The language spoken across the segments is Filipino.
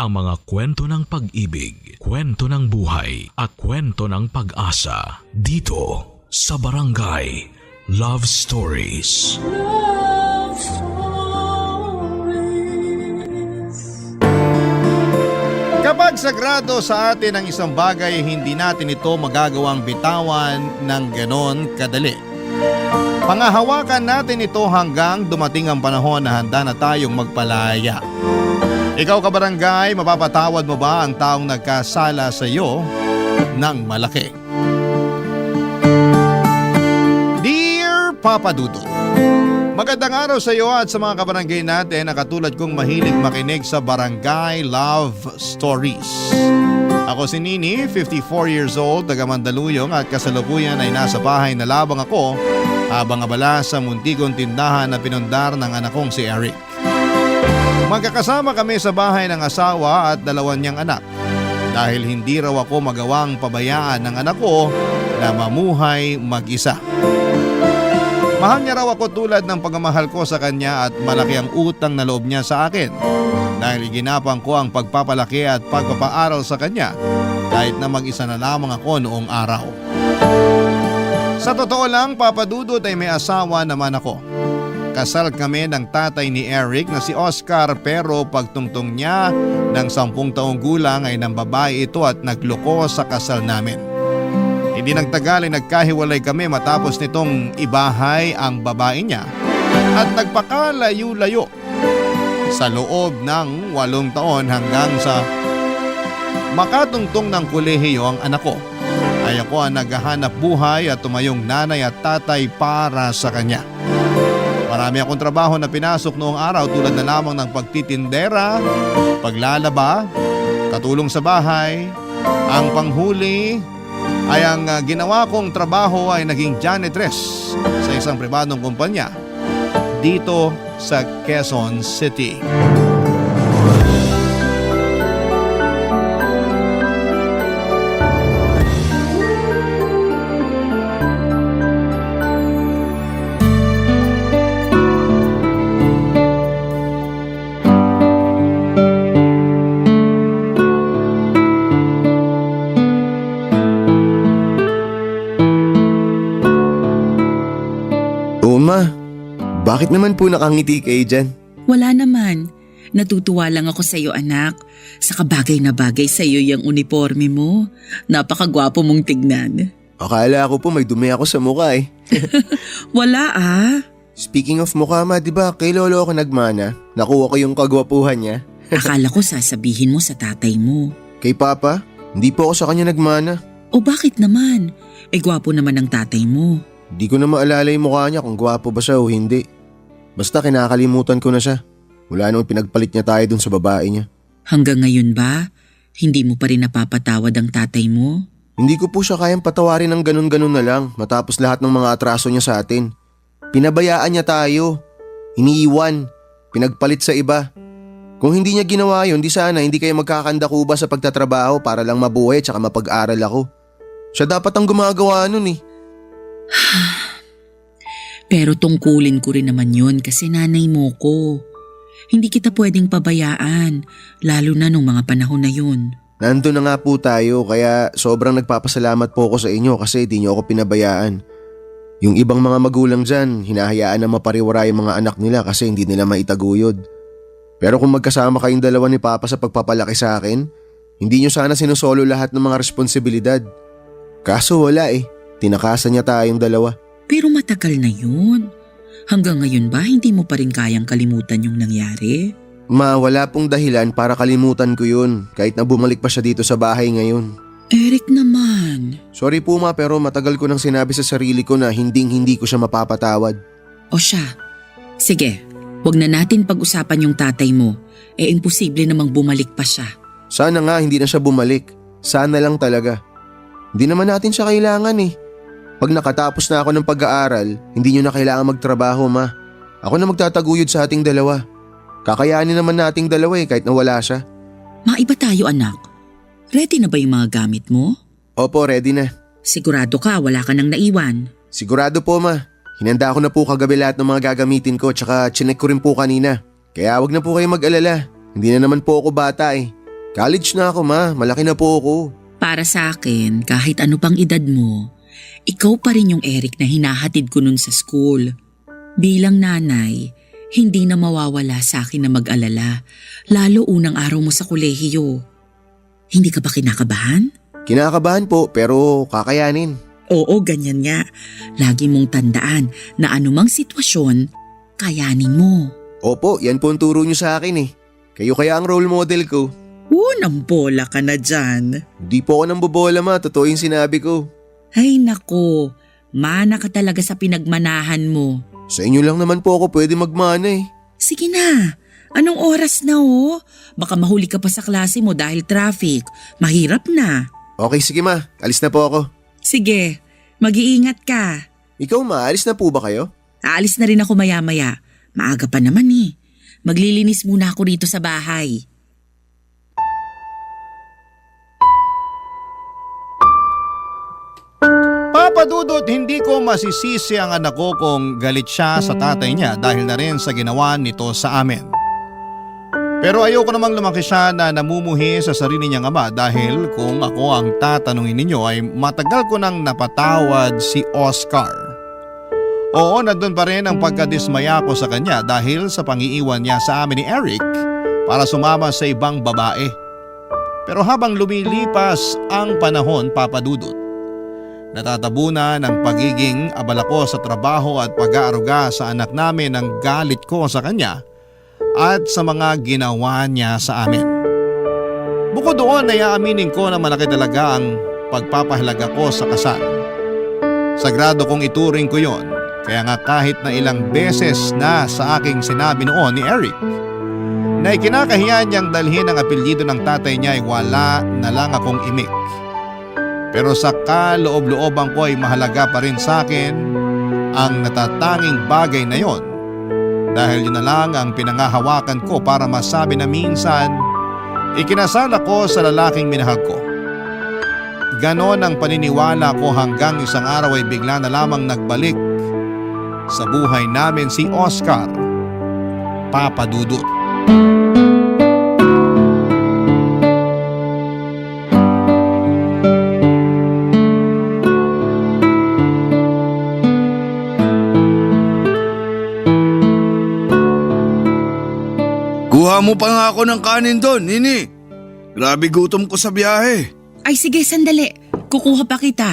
ang mga kwento ng pag-ibig, kwento ng buhay at kwento ng pag-asa dito sa Barangay Love Stories. Love Stories. Kapag sagrado sa atin ang isang bagay, hindi natin ito magagawang bitawan ng ganon kadali. Pangahawakan natin ito hanggang dumating ang panahon na handa na tayong magpalaya. Ikaw kabarangay, mapapatawad mo ba ang taong nagkasala sa iyo ng malaki? Dear Papa Dudut, magandang araw sa iyo at sa mga kabarangay natin na katulad kong mahilig makinig sa Barangay Love Stories. Ako si Nini, 54 years old, taga Mandaluyong at kasalukuyan ay nasa bahay na labang ako habang abala sa muntikong tindahan na pinundar ng anak kong si Eric. Magkakasama kami sa bahay ng asawa at dalawa niyang anak dahil hindi raw ako magawang pabayaan ng anak ko na mamuhay mag-isa. Mahal niya raw ako tulad ng pagmamahal ko sa kanya at malaki ang utang na loob niya sa akin dahil iginapang ko ang pagpapalaki at pagpapaaral sa kanya kahit na mag-isa na lamang ako noong araw. Sa totoo lang, Papa Dudut, ay may asawa naman ako. Kasal kami ng tatay ni Eric na si Oscar pero pagtungtong niya ng 10 taong gulang ay nang babae ito at nagloko sa kasal namin. Hindi nagtagal ay nagkahiwalay kami matapos nitong ibahay ang babae niya at nagpakalayo-layo sa loob ng 8 taon hanggang sa makatungtong ng kolehiyo ang anak ko. Ay ako ang naghahanap buhay at tumayong nanay at tatay para sa kanya. Marami akong trabaho na pinasok noong araw tulad na lamang ng pagtitindera, paglalaba, katulong sa bahay. Ang panghuli ay ang ginawa kong trabaho ay naging janitress sa isang pribadong kumpanya dito sa Quezon City. Bakit naman po nakangiti kayo dyan? Wala naman. Natutuwa lang ako sa iyo, anak. Sa kabagay na bagay sa iyo yung uniforme mo. Napakagwapo mong tignan. Akala ko po may dumi ako sa mukha eh. Wala ah. Speaking of mukha ma, di ba kay lolo ako nagmana? Nakuha ko yung kagwapuhan niya. Akala ko sasabihin mo sa tatay mo. Kay papa? Hindi po ako sa kanya nagmana. O bakit naman? Gwapo naman ang tatay mo. Di ko na maalala yung mukha niya kung gwapo ba siya o hindi. Basta kinakalimutan ko na siya. Mula nung pinagpalit niya tayo dun sa babae niya. Hanggang ngayon ba? Hindi mo pa rin napapatawad ang tatay mo? Hindi ko po siya kayang patawarin ng ganun-ganun na lang matapos lahat ng mga atraso niya sa atin. Pinabayaan niya tayo. Iniiwan. Pinagpalit sa iba. Kung hindi niya ginawa yun, di sana hindi kayo magkakandakuba sa pagtatrabaho para lang mabuhay at mapag-aral ako. Siya dapat ang gumagawa nun eh. Pero tungkulin ko rin naman yun kasi nanay mo ko. Hindi kita pwedeng pabayaan, lalo na nung mga panahon na yun. Nandun na nga po tayo kaya sobrang nagpapasalamat po ako sa inyo kasi di niyo ako pinabayaan. Yung ibang mga magulang dyan, hinahayaan na mapariwara yung mga anak nila kasi hindi nila maitaguyod. Pero kung magkasama kayong dalawa ni Papa sa pagpapalaki sa akin, hindi niyo sana sinusolo lahat ng mga responsibilidad. Kaso wala eh, tinakasan niya tayong dalawa. Pero matagal na yun. Hanggang ngayon ba hindi mo pa rin kayang kalimutan yung nangyari? Ma, wala pong dahilan para kalimutan ko yun kahit na bumalik pa siya dito sa bahay ngayon. Eric naman. Sorry po ma, pero matagal ko nang sinabi sa sarili ko na hindi ko siya mapapatawad. O siya, sige, wag na natin pag-usapan yung tatay mo. Imposible namang bumalik pa siya. Sana nga hindi na siya bumalik. Sana lang talaga. Hindi naman natin siya kailangan eh. Pag nakatapos na ako ng pag-aaral, hindi nyo na kailangan magtrabaho ma. Ako na magtataguyod sa ating dalawa. Kakayanin naman nating dalawa eh kahit na wala siya. Maiba tayo anak. Ready na ba yung mga gamit mo? Opo, ready na. Sigurado ka wala ka nang naiwan? Sigurado po ma. Hinanda ko na po kagabi lahat ng mga gagamitin ko tsaka chinek ko rin po kanina. Kaya wag na po kayo mag-alala. Hindi na naman po ako bata eh. College na ako ma, malaki na po ako. Para sa akin, kahit ano pang edad mo, ikaw pa rin yung Eric na hinahatid ko nun sa school. Bilang nanay, hindi na mawawala sa akin na mag-alala, lalo unang araw mo sa kolehiyo. Hindi ka ba kinakabahan? Kinakabahan po pero kakayanin. Oo, ganyan nga. Lagi mong tandaan na anumang sitwasyon, kayanin mo. Opo, yan po ang turo niyo sa akin eh. Kayo kaya ang role model ko. Unang bola ka na dyan. Hindi po ako nang bobola ma, totoo yung sinabi ko. Ay nako, mana ka talaga sa pinagmanahan mo. Sa inyo lang naman po ako pwede magmana eh. Sige na, anong oras na oh? Baka mahuli ka pa sa klase mo dahil traffic. Mahirap na. Okay sige ma, alis na po ako. Sige, mag-iingat ka. Ikaw ma, alis na po ba kayo? Aalis na rin ako maya-maya. Maaga pa naman eh. Maglilinis muna ako rito sa bahay. Papa Dudut, hindi ko masisisi ang anak ko kung galit siya sa tatay niya dahil na rin sa ginawa nito sa amin. Pero ayoko namang lumaki siya na namumuhi sa sarili niyang ama dahil kung ako ang tatanungin ninyo ay matagal ko nang napatawad si Oscar. Oo, nandun pa rin ang pagkadismaya ko sa kanya dahil sa pangiiwan niya sa amin ni Eric para sumama sa ibang babae. Pero habang lumilipas ang panahon, Papa Dudut, natatabunan ang pagiging abala ko sa trabaho at pag-aaruga sa anak namin ang galit ko sa kanya at sa mga ginawa niya sa amin. Bukod doon ay aaminin ko na malaki talaga ang pagpapahalaga ko sa kasal. Sagrado kong ituring ko yon, kaya nga kahit na ilang beses na sa aking sinabi noon ni Eric na ikinakahiya niyang dalhin ang apelyido ng tatay niya ay wala na lang akong imik. Pero sa kaloob-looban ko ay mahalaga pa rin sa akin ang natatanging bagay na yon. Dahil yun na lang ang pinangahawakan ko para masabi na minsan, ikinasal ako sa lalaking minahal ko. Ganon ang paniniwala ko hanggang isang araw ay bigla na lamang nagbalik sa buhay namin si Oscar, Papa Dudut. Kuha mo pa nga ako ng kanin doon, Nini. Grabe gutom ko sa biyahe. Ay sige, sandali. Kukuha pa kita.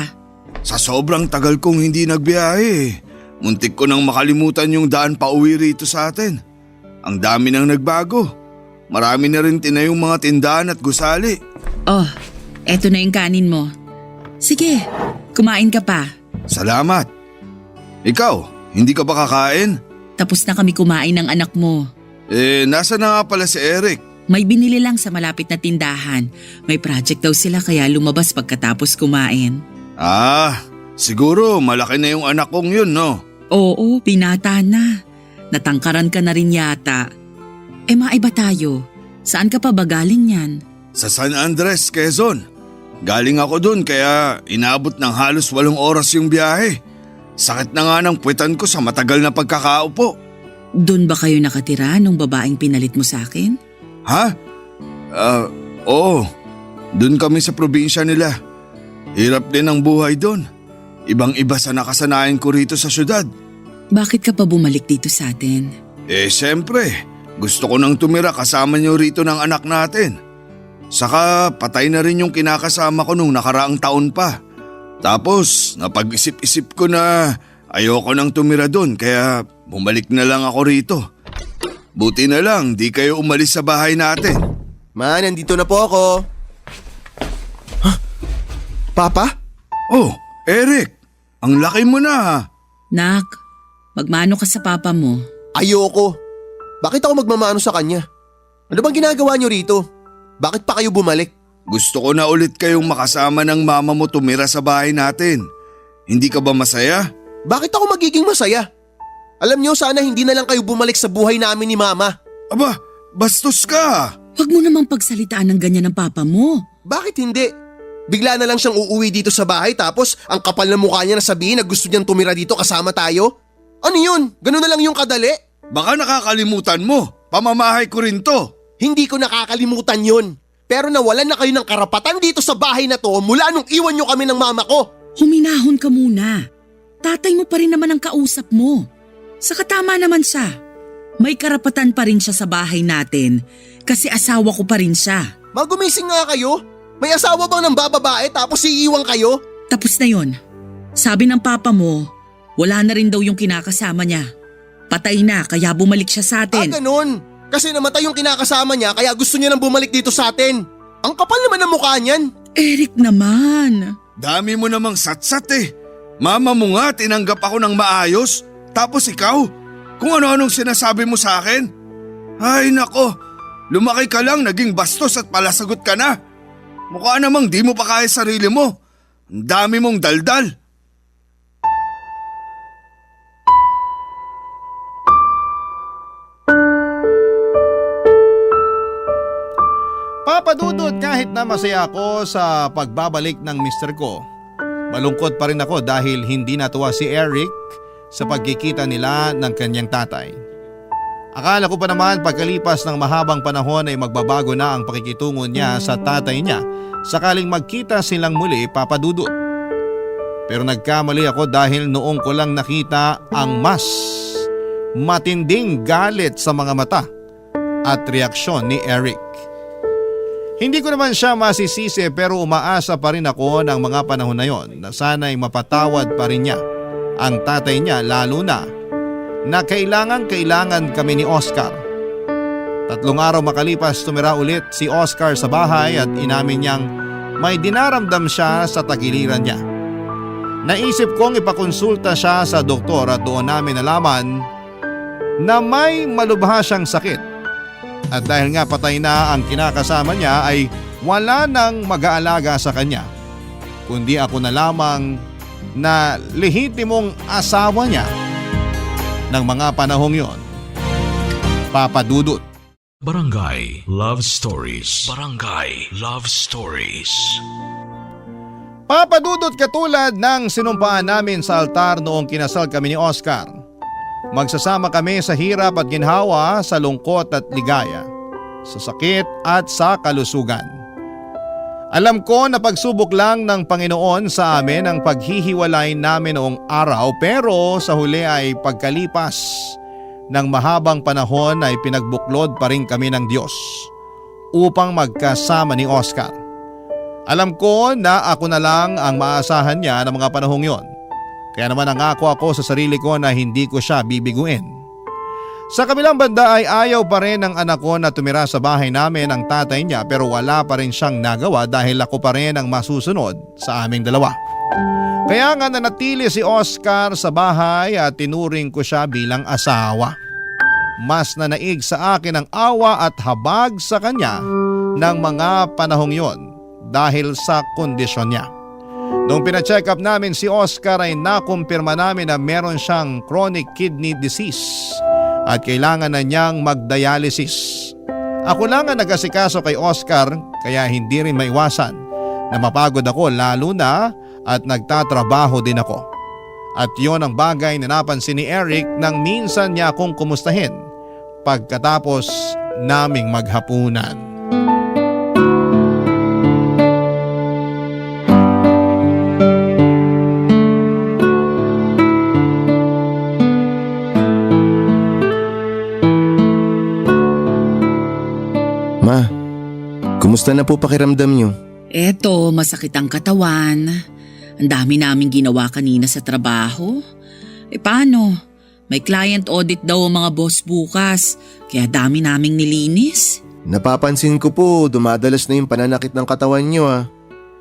Sa sobrang tagal kong hindi nagbiyahe, muntik ko nang makalimutan yung daan pa uwi rito sa atin. Ang dami nang nagbago. Marami na rin tinayong mga tindahan at gusali. Oh, eto na yung kanin mo. Sige, kumain ka pa. Salamat. Ikaw, hindi ka ba kakain? Tapos na kami kumain ng anak mo. Nasa na nga pala si Eric? May binili lang sa malapit na tindahan. May project daw sila kaya lumabas pagkatapos kumain. Siguro malaki na yung anak kong yun, no? Oo, binata na. Natangkaran ka na rin yata. Maiba tayo. Saan ka pa ba galing yan? Sa San Andres, Quezon. Galing ako dun kaya inabot ng halos 8 oras yung biyahe. Sakit na nga ng puwetan ko sa matagal na pagkakaupo. Doon ba kayo nakatira nung babaeng pinalit mo sa akin? Ha? Oo. Doon kami sa probinsya nila. Hirap din ang buhay doon. Ibang-iba sa nakasanayan ko rito sa syudad. Bakit ka pa bumalik dito sa atin? Siyempre. Gusto ko nang tumira kasama niyo rito ng anak natin. Saka patay na rin yung kinakasama ko nung nakaraang taon pa. Tapos napag-isip-isip ko na ayoko nang tumira doon kaya bumalik na lang ako rito. Buti na lang di kayo umalis sa bahay natin. Ma, nandito na po ako. Papa? Oh, Eric, ang laki mo na ha. Nak, magmano ka sa papa mo. Ayoko. Bakit ako magmamano sa kanya? Ano bang ginagawa niyo rito? Bakit pa kayo bumalik? Gusto ko na ulit kayong makasama ng mama mo tumira sa bahay natin. Hindi ka ba masaya? Bakit ako magiging masaya? Alam niyo, sana hindi na lang kayo bumalik sa buhay namin ni Mama. Aba, bastos ka. Huwag mo namang pagsalitaan ng ganyan ng papa mo. Bakit hindi? Bigla na lang siyang uuwi dito sa bahay tapos ang kapal na mukha niya na sabihin na gusto niyang tumira dito kasama tayo? Ano yun? Ganun na lang yung kadali? Baka nakakalimutan mo. Pamamahay ko rin to. Hindi ko nakakalimutan yun. Pero nawalan na kayo ng karapatan dito sa bahay na to mula nung iwan nyo kami ng mama ko. Huminahon ka muna. Tatay mo pa rin naman ang kausap mo. Saka tama naman siya. May karapatan pa rin siya sa bahay natin kasi asawa ko pa rin siya. Magumising nga kayo. May asawa bang ng bababae tapos iiwan kayo? Tapos na yon. Sabi ng papa mo, wala na rin daw yung kinakasama niya. Patay na kaya bumalik siya sa atin. Ganun. Kasi namatay yung kinakasama niya kaya gusto niya nang bumalik dito sa atin. Ang kapal naman ng mukha niyan. Eric naman. Dami mo namang satsat eh. Mama mo nga tinanggap ako ng maayos. Tapos ikaw, kung ano-anong sinasabi mo sa akin. Ay nako, lumaki ka lang naging bastos at palasagot ka na. Mukha namang di mo pa kaya sarili mo. Ang dami mong daldal. Papa Dudut, kahit na masaya ako sa pagbabalik ng mister ko, malungkot pa rin ako dahil hindi natuwa si Eric sa pagkikita nila ng kanyang tatay. Akala ko pa naman pagkalipas ng mahabang panahon ay magbabago na ang pakikitungo niya sa tatay niya sakaling magkita silang muli, Papa Dudut. Pero nagkamali ako dahil noong ko lang nakita ang mas matinding galit sa mga mata at reaksyon ni Eric. Hindi ko naman siya masisisi pero umaasa pa rin ako ng mga panahon na yon na sana'y mapatawad pa rin niya ang tatay niya, lalo na kailangan kami ni Oscar. 3 araw makalipas tumira ulit si Oscar sa bahay at inamin niyang may dinaramdam siya sa tagiliran niya. Naisip kong ipakonsulta siya sa doktor at doon namin nalaman na may malubha siyang sakit. At dahil nga patay na ang kinakasama niya ay wala nang mag-aalaga sa kanya, kundi ako na lamang na lehitimong asawa niya ng mga panahong yon. Papa Dudut. Barangay Love Stories. Barangay Love Stories. Papa Dudut, katulad ng sinumpaan namin sa altar noong kinasal kami ni Oscar, magsasama kami sa hirap at ginhawa, sa lungkot at ligaya, sa sakit at sa kalusugan. Alam ko na pagsubok lang ng Panginoon sa amin ang paghihiwalay namin noong araw, pero sa huli ay pagkalipas ng mahabang panahon ay pinagbuklod pa rin kami ng Diyos upang magkasama ni Oscar. Alam ko na ako na lang ang maasahan niya ng mga panahong yon. Kaya naman nangako ako sa sarili ko na hindi ko siya bibiguin. Sa kabilang banda ay ayaw pa rin ng anak ko na tumira sa bahay namin ang tatay niya, pero wala pa rin siyang nagawa dahil ako pa rin ang masusunod sa aming dalawa. Kaya nga nanatili si Oscar sa bahay at tinuring ko siya bilang asawa. Mas nanaig sa akin ang awa at habag sa kanya ng mga panahong yon dahil sa kondisyon niya. Noong pina-check up namin si Oscar ay nakumpirma namin na meron siyang chronic kidney disease at kailangan na niyang magdialysis. Ako lang ang nag-asikaso kay Oscar kaya hindi rin maiwasan na mapagod ako, lalo na at nagtatrabaho din ako. At yon ang bagay na napansin ni Eric nang minsan niya akong kumustahin pagkatapos naming maghapunan. Ma, kumusta na po pakiramdam niyo? Eto, masakit ang katawan. Ang dami naming ginawa kanina sa trabaho. Paano? May client audit daw ang mga boss bukas, kaya dami naming nilinis. Napapansin ko po, dumadalas na yung pananakit ng katawan niyo ah.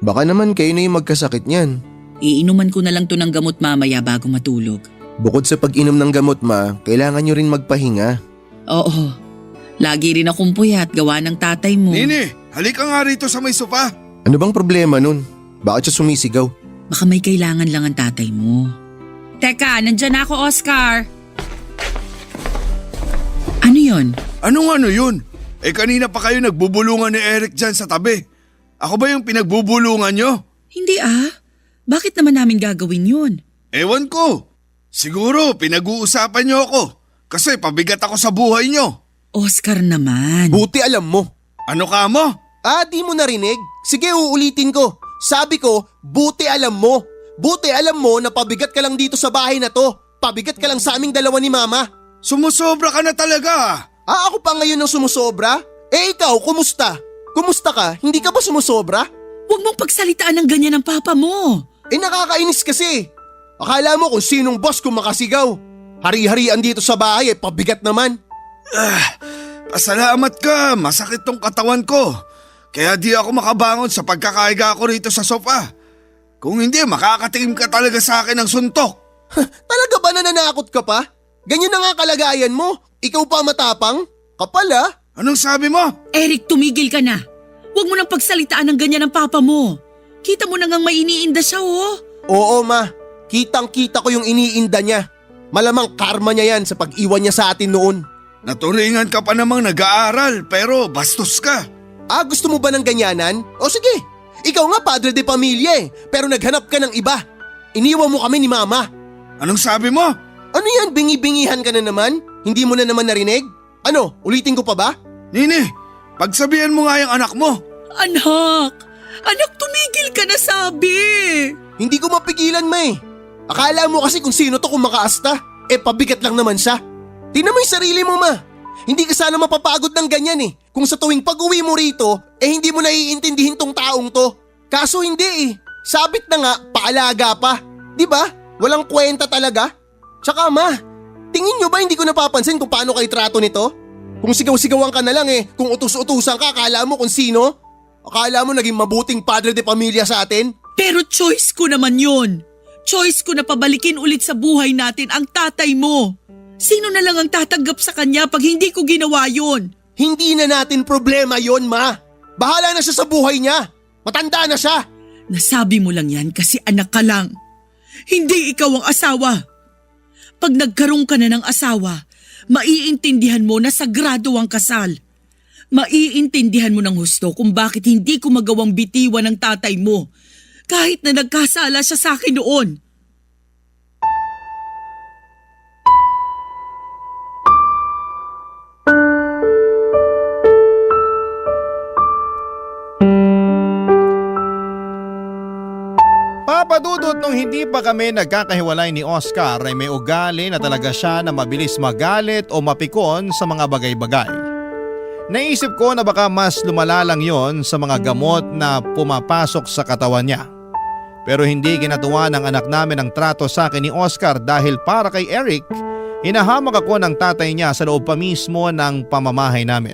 Baka naman kayo na yung magkasakit niyan. Iinuman ko na lang to ng gamot mamaya bago matulog. Bukod sa pag-inom ng gamot, ma, kailangan niyo rin magpahinga. Oo, lagi rin akong puyat gawa ng tatay mo. Nini, halika nga rito sa may sofa. Ano bang problema nun? Bakit siya sumisigaw? Baka may kailangan lang ang tatay mo. Teka, nandyan na ako, Oscar. Ano yon? Anong ano yun? Kanina pa kayo nagbubulungan ni Eric dyan sa tabi. Ako ba yung pinagbubulungan nyo? Hindi ah. Bakit naman namin gagawin yun? Ewan ko. Siguro pinag-uusapan nyo ako. Kasi pabigat ako sa buhay nyo. Oscar naman. Buti alam mo. Ano ka mo? Di mo narinig? Sige, uulitin ko. Sabi ko, buti alam mo. Buti alam mo na pabigat ka lang dito sa bahay na to. Pabigat ka lang sa aming dalawa ni Mama. Sumusobra ka na talaga. Ako pa ngayon ang sumusobra? Ikaw, kumusta? Kumusta ka? Hindi ka ba sumusobra? Huwag mong pagsalitaan ng ganyan ng papa mo. Nakakainis kasi. Akala mo kung sinong boss kung makasigaw. Hari-harian dito sa bahay pabigat naman. Pasalamat ka, masakit tong katawan ko. Kaya di ako makabangon sa pagkakaiga ko rito sa sofa. Kung hindi, makakatingin ka talaga sa akin ng suntok. Talaga ba nananakot ka pa? Ganyan na nga kalagayan mo. Ikaw pa matapang? Kapal ah. Anong sabi mo? Eric, tumigil ka na. Huwag mo nang pagsalitaan ng ganyan ng papa mo. Kita mo na ngang may iniinda siya, oh. Oo ma, kitang-kita ko yung iniinda niya. Malamang karma niya yan sa pag-iwan niya sa atin noon. Naturingan ka pa namang nag-aaral pero bastos ka. Gusto mo ba ng ganyanan? O sige, ikaw nga padre de pamilya pero naghanap ka ng iba. Iniwan mo kami ni Mama. Anong sabi mo? Ano yan, bingi-bingihan ka na naman? Hindi mo na naman narinig? Ano, ulitin ko pa ba? Nini, pagsabihan mo nga yung anak mo. Anak, tumigil ka na sabi. Hindi ko mapigilan ma. Akala mo kasi kung sino to kung makaasta. Pabigat lang naman siya. Tingnan mo yung sarili mo ma. Hindi ka sana mapapagod ng ganyan Kung sa tuwing pag-uwi mo rito, hindi mo naiintindihin tong taong to. Kaso hindi Sabit na nga, paalaga pa. Di ba? Walang kwenta talaga. Tsaka ma, tingin nyo ba hindi ko napapansin kung paano kayo trato nito? Kung sigaw-sigawan ka na lang kung utus-utusan ka, akala mo kung sino? Akala mo naging mabuting padre de pamilya sa atin? Pero choice ko naman yun. Choice ko na pabalikin ulit sa buhay natin ang tatay mo. Sino na lang ang tatanggap sa kanya pag hindi ko ginawa yun? Hindi na natin problema yon ma. Bahala na siya sa buhay niya. Matanda na siya. Nasabi mo lang yan kasi anak ka lang. Hindi ikaw ang asawa. Pag nagkaroon ka na ng asawa, maiintindihan mo na sagrado ang kasal. Maiintindihan mo ng husto kung bakit hindi ko magawang bitiwan ng tatay mo. Kahit na nagkasala siya sa akin noon. Papa Dudut, nung hindi pa kami nagkakahiwalay ni Oscar ay may ugali na talaga siya na mabilis magalit o mapikon sa mga bagay-bagay. Naisip ko na baka mas lumala lang yon sa mga gamot na pumapasok sa katawan niya. Pero hindi kinatuwa ng anak namin ang trato sa akin ni Oscar dahil para kay Eric, hinahamag ako ng tatay niya sa loob pa mismo ng pamamahay namin.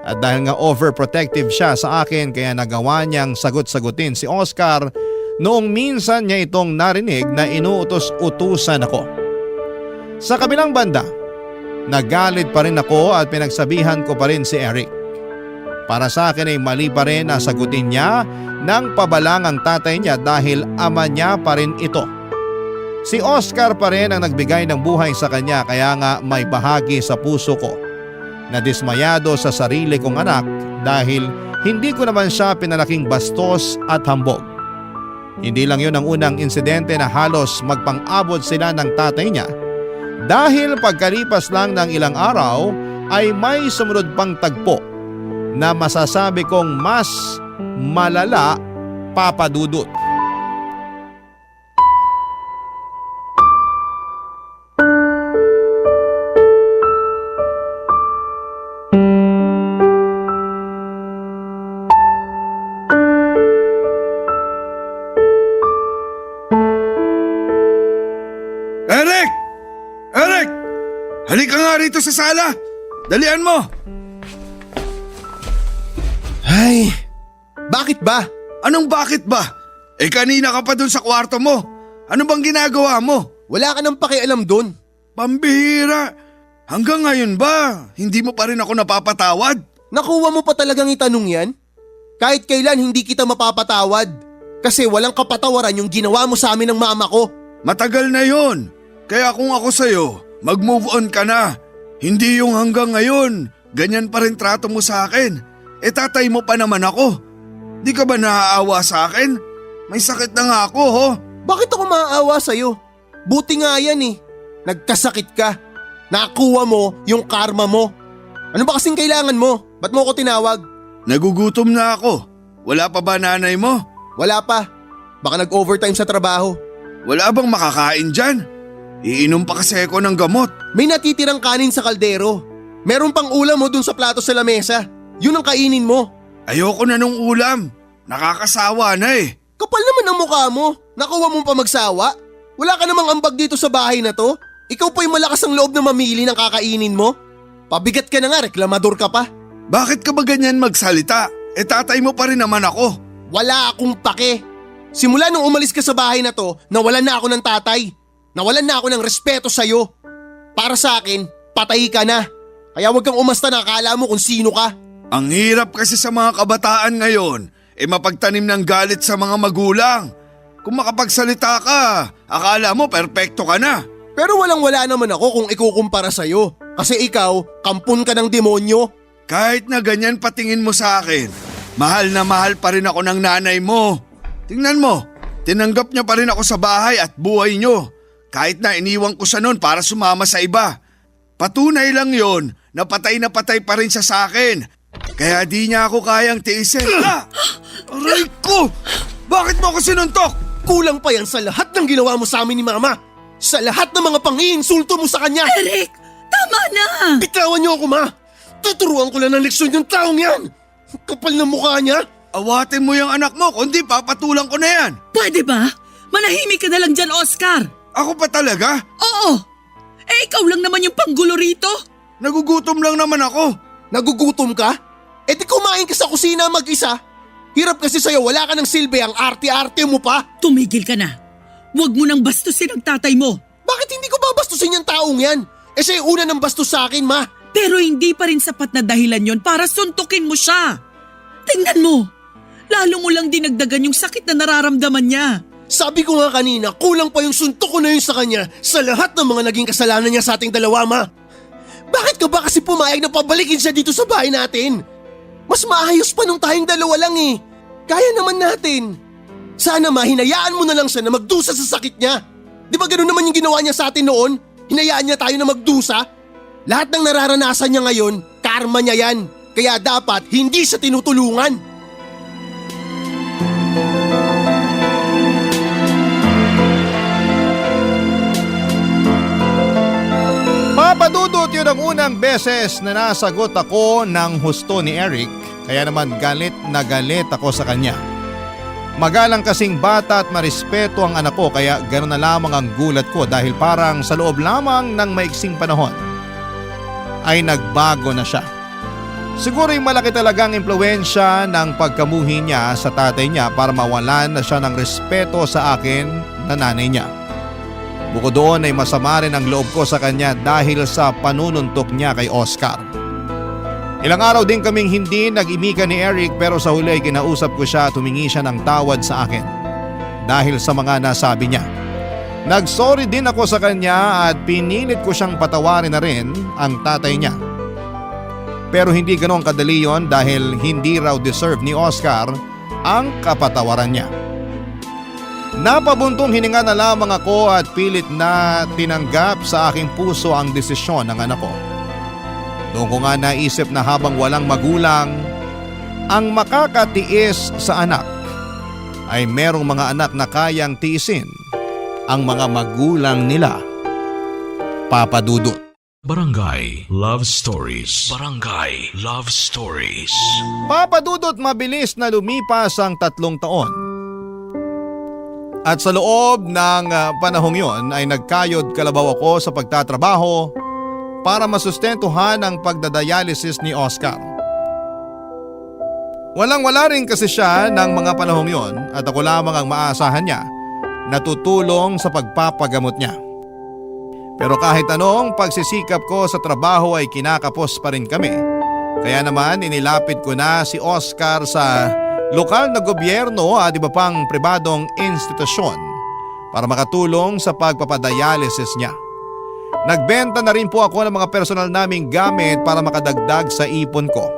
At dahil nga overprotective siya sa akin kaya nagawa niyang sagot-sagutin si Oscar noong minsan niya itong narinig na inuutos-utusan ako. Sa kabilang banda, nagalit pa rin ako at pinagsabihan ko pa rin si Eric. Para sa akin ay mali pa rin na sagutin niya ng pabalang ang tatay niya dahil ama niya pa rin ito. Si Oscar pa rin ang nagbigay ng buhay sa kanya kaya nga may bahagi sa puso ko na dismayado sa sarili kong anak dahil hindi ko naman siya pinalaking bastos at hambog. Hindi lang yun ang unang insidente na halos magpang-abot sila ng tatay niya dahil pagkalipas lang ng ilang araw ay may sumunod pang tagpo na masasabi kong mas malala, Papa Dudut. Eric! Eric! Halika nga rito sa sala! Dalian mo! Ay, bakit ba? Anong bakit ba? Kanina ka pa dun sa kwarto mo. Ano bang ginagawa mo? Wala ka nang pakialam dun. Pambihira! Hanggang ngayon ba, hindi mo pa rin ako napapatawad? Nakuha mo pa talagang itanong yan? Kahit kailan hindi kita mapapatawad. Kasi walang kapatawaran yung ginawa mo sa amin ng mama ko. Matagal na yon. Kaya kung ako sa'yo, mag-move on ka na. Hindi yung hanggang ngayon, ganyan pa rin trato mo sa akin. Tatay mo pa naman ako. Di ka ba naaawa sa akin? May sakit na nga ako, ho? Bakit ako maaawa sa'yo? Buti nga yan Nagkasakit ka. Nakuha mo yung karma mo. Ano ba kasing kailangan mo? Ba't mo ako tinawag? Nagugutom na ako. Wala pa ba nanay mo? Wala pa. Baka nag-overtime sa trabaho. Wala bang makakain dyan? Iinom pa kasi ako ng gamot. May natitirang kanin sa kaldero. Meron pang ulam mo dun sa plato sa lamesa. Yun ang kainin mo. Ayoko na nung ulam. Nakakasawa na eh. Kapal naman ang mukha mo. Nakuha mo pa magsawa. Wala ka namang ambag dito sa bahay na to. Ikaw pa yung malakas ang loob na mamili ng kakainin mo. Pabigat ka na nga, reklamador ka pa. Bakit ka ba ganyan magsalita? Tatay mo pa rin naman ako. Wala akong pake. Simula nung umalis ka sa bahay na to, nawalan na ako ng tatay. Nawalan na ako ng respeto sa'yo. Para sa akin, patay ka na. Kaya huwag kang umasta na akala mo kung sino ka. Ang hirap kasi sa mga kabataan ngayon, mapagtanim ng galit sa mga magulang. Kung makapagsalita ka, akala mo perpekto ka na. Pero walang-wala naman ako kung ikukumpara sa'yo. Kasi ikaw, kampun ka ng demonyo. Kahit na ganyan patingin mo sa akin, mahal na mahal pa rin ako ng nanay mo. Tingnan mo, tinanggap niya pa rin ako sa bahay at buhay niyo. Kahit na iniwan ko siya noon para sumama sa iba. Patunay lang yon na patay pa rin siya sa akin. Kaya di niya ako kayang tiisin. Aray ko! Bakit mo ako sinuntok? Kulang pa yan sa lahat ng ginawa mo sa amin ni Mama. Sa lahat ng mga pang-iinsulto mo sa kanya. Eric, tama na! Bitawan niyo ako, Ma. Tuturuan ko lang ng leksyon yung taong yan. Kapal na mukha niya. Awatin mo yung anak mo, kundi papatulang ko na yan. Pwede ba? Manahimik ka na lang dyan, Oscar. Ako pa talaga? Oo. Ikaw lang naman yung panggulo rito. Nagugutom lang naman ako. Nagugutom ka? Di kumain ka sa kusina mag-isa. Hirap kasi sa'yo, wala ka ng silbi, ang arte-arte mo pa. Tumigil ka na. Huwag mo nang bastusin ang tatay mo. Bakit hindi ko babastusin yung taong yan? Siya yung una ng bastos sa akin, Ma. Pero hindi pa rin sapat na dahilan yon para suntukin mo siya. Tingnan mo. Lalo mo lang dinagdagan yung sakit na nararamdaman niya. Sabi ko nga kanina, kulang pa yung suntok ko na yun sa kanya sa lahat ng mga naging kasalanan niya sa ating dalawa, Ma. Bakit ka ba kasi pumayag na pabalikin siya dito sa bahay natin? Mas maayos pa nung tayong dalawa lang eh. Kaya naman natin. Sana hinayaan mo na lang siya na magdusa sa sakit niya. Di ba ganoon naman yung ginawa niya sa atin noon? Hinayaan niya tayo na magdusa? Lahat ng nararanasan niya ngayon, karma niya yan. Kaya dapat hindi siya tinutulungan. Papadudot, yun ang unang beses na nasagot ako ng husto ni Eric, kaya naman galit na galit ako sa kanya. Magalang kasing bata at marespeto ang anak ko, kaya gano'n na lamang ang gulat ko dahil parang sa loob lamang ng maiksing panahon ay nagbago na siya. Siguro yung malaki talagang impluwensya ng pagkamuhi niya sa tatay niya para mawalan na siya ng respeto sa akin na nanay niya. Bukod doon ay masama rin ang loob ko sa kanya dahil sa panununtok niya kay Oscar. Ilang araw din kaming hindi nag-imika ni Eric pero sa huli ay kinausap ko siya at humingi siya ng tawad sa akin dahil sa mga nasabi niya. Nagsorry din ako sa kanya at pinilit ko siyang patawarin na rin ang tatay niya. Pero hindi ganoon kadali yon dahil hindi raw deserve ni Oscar ang kapatawaran niya. Napabuntong hininga na lamang ako at pilit na tinanggap sa aking puso ang desisyon ng anak ko. Doon ko nga naisip na habang walang magulang ang makakatiis sa anak, ay merong mga anak na kayang tiisin ang mga magulang nila. Papadudot. Barangay Love Stories. Barangay Love Stories. Papadudot, mabilis na lumipas ang 3 taon. At sa loob ng panahong yon ay nagkayod kalabaw ako sa pagtatrabaho para masustentuhan ang pagdadialysis ni Oscar. Walang-wala rin kasi siya ng mga panahong yon at ako lamang ang maasahan niya na tutulong sa pagpapagamot niya. Pero kahit anong pagsisikap ko sa trabaho ay kinakapos pa rin kami. Kaya naman inilapit ko na si Oscar sa lokal na gobyerno at iba pang pribadong institusyon para makatulong sa pagpapadialysis niya. Nagbenta na rin po ako ng mga personal naming gamit para makadagdag sa ipon ko.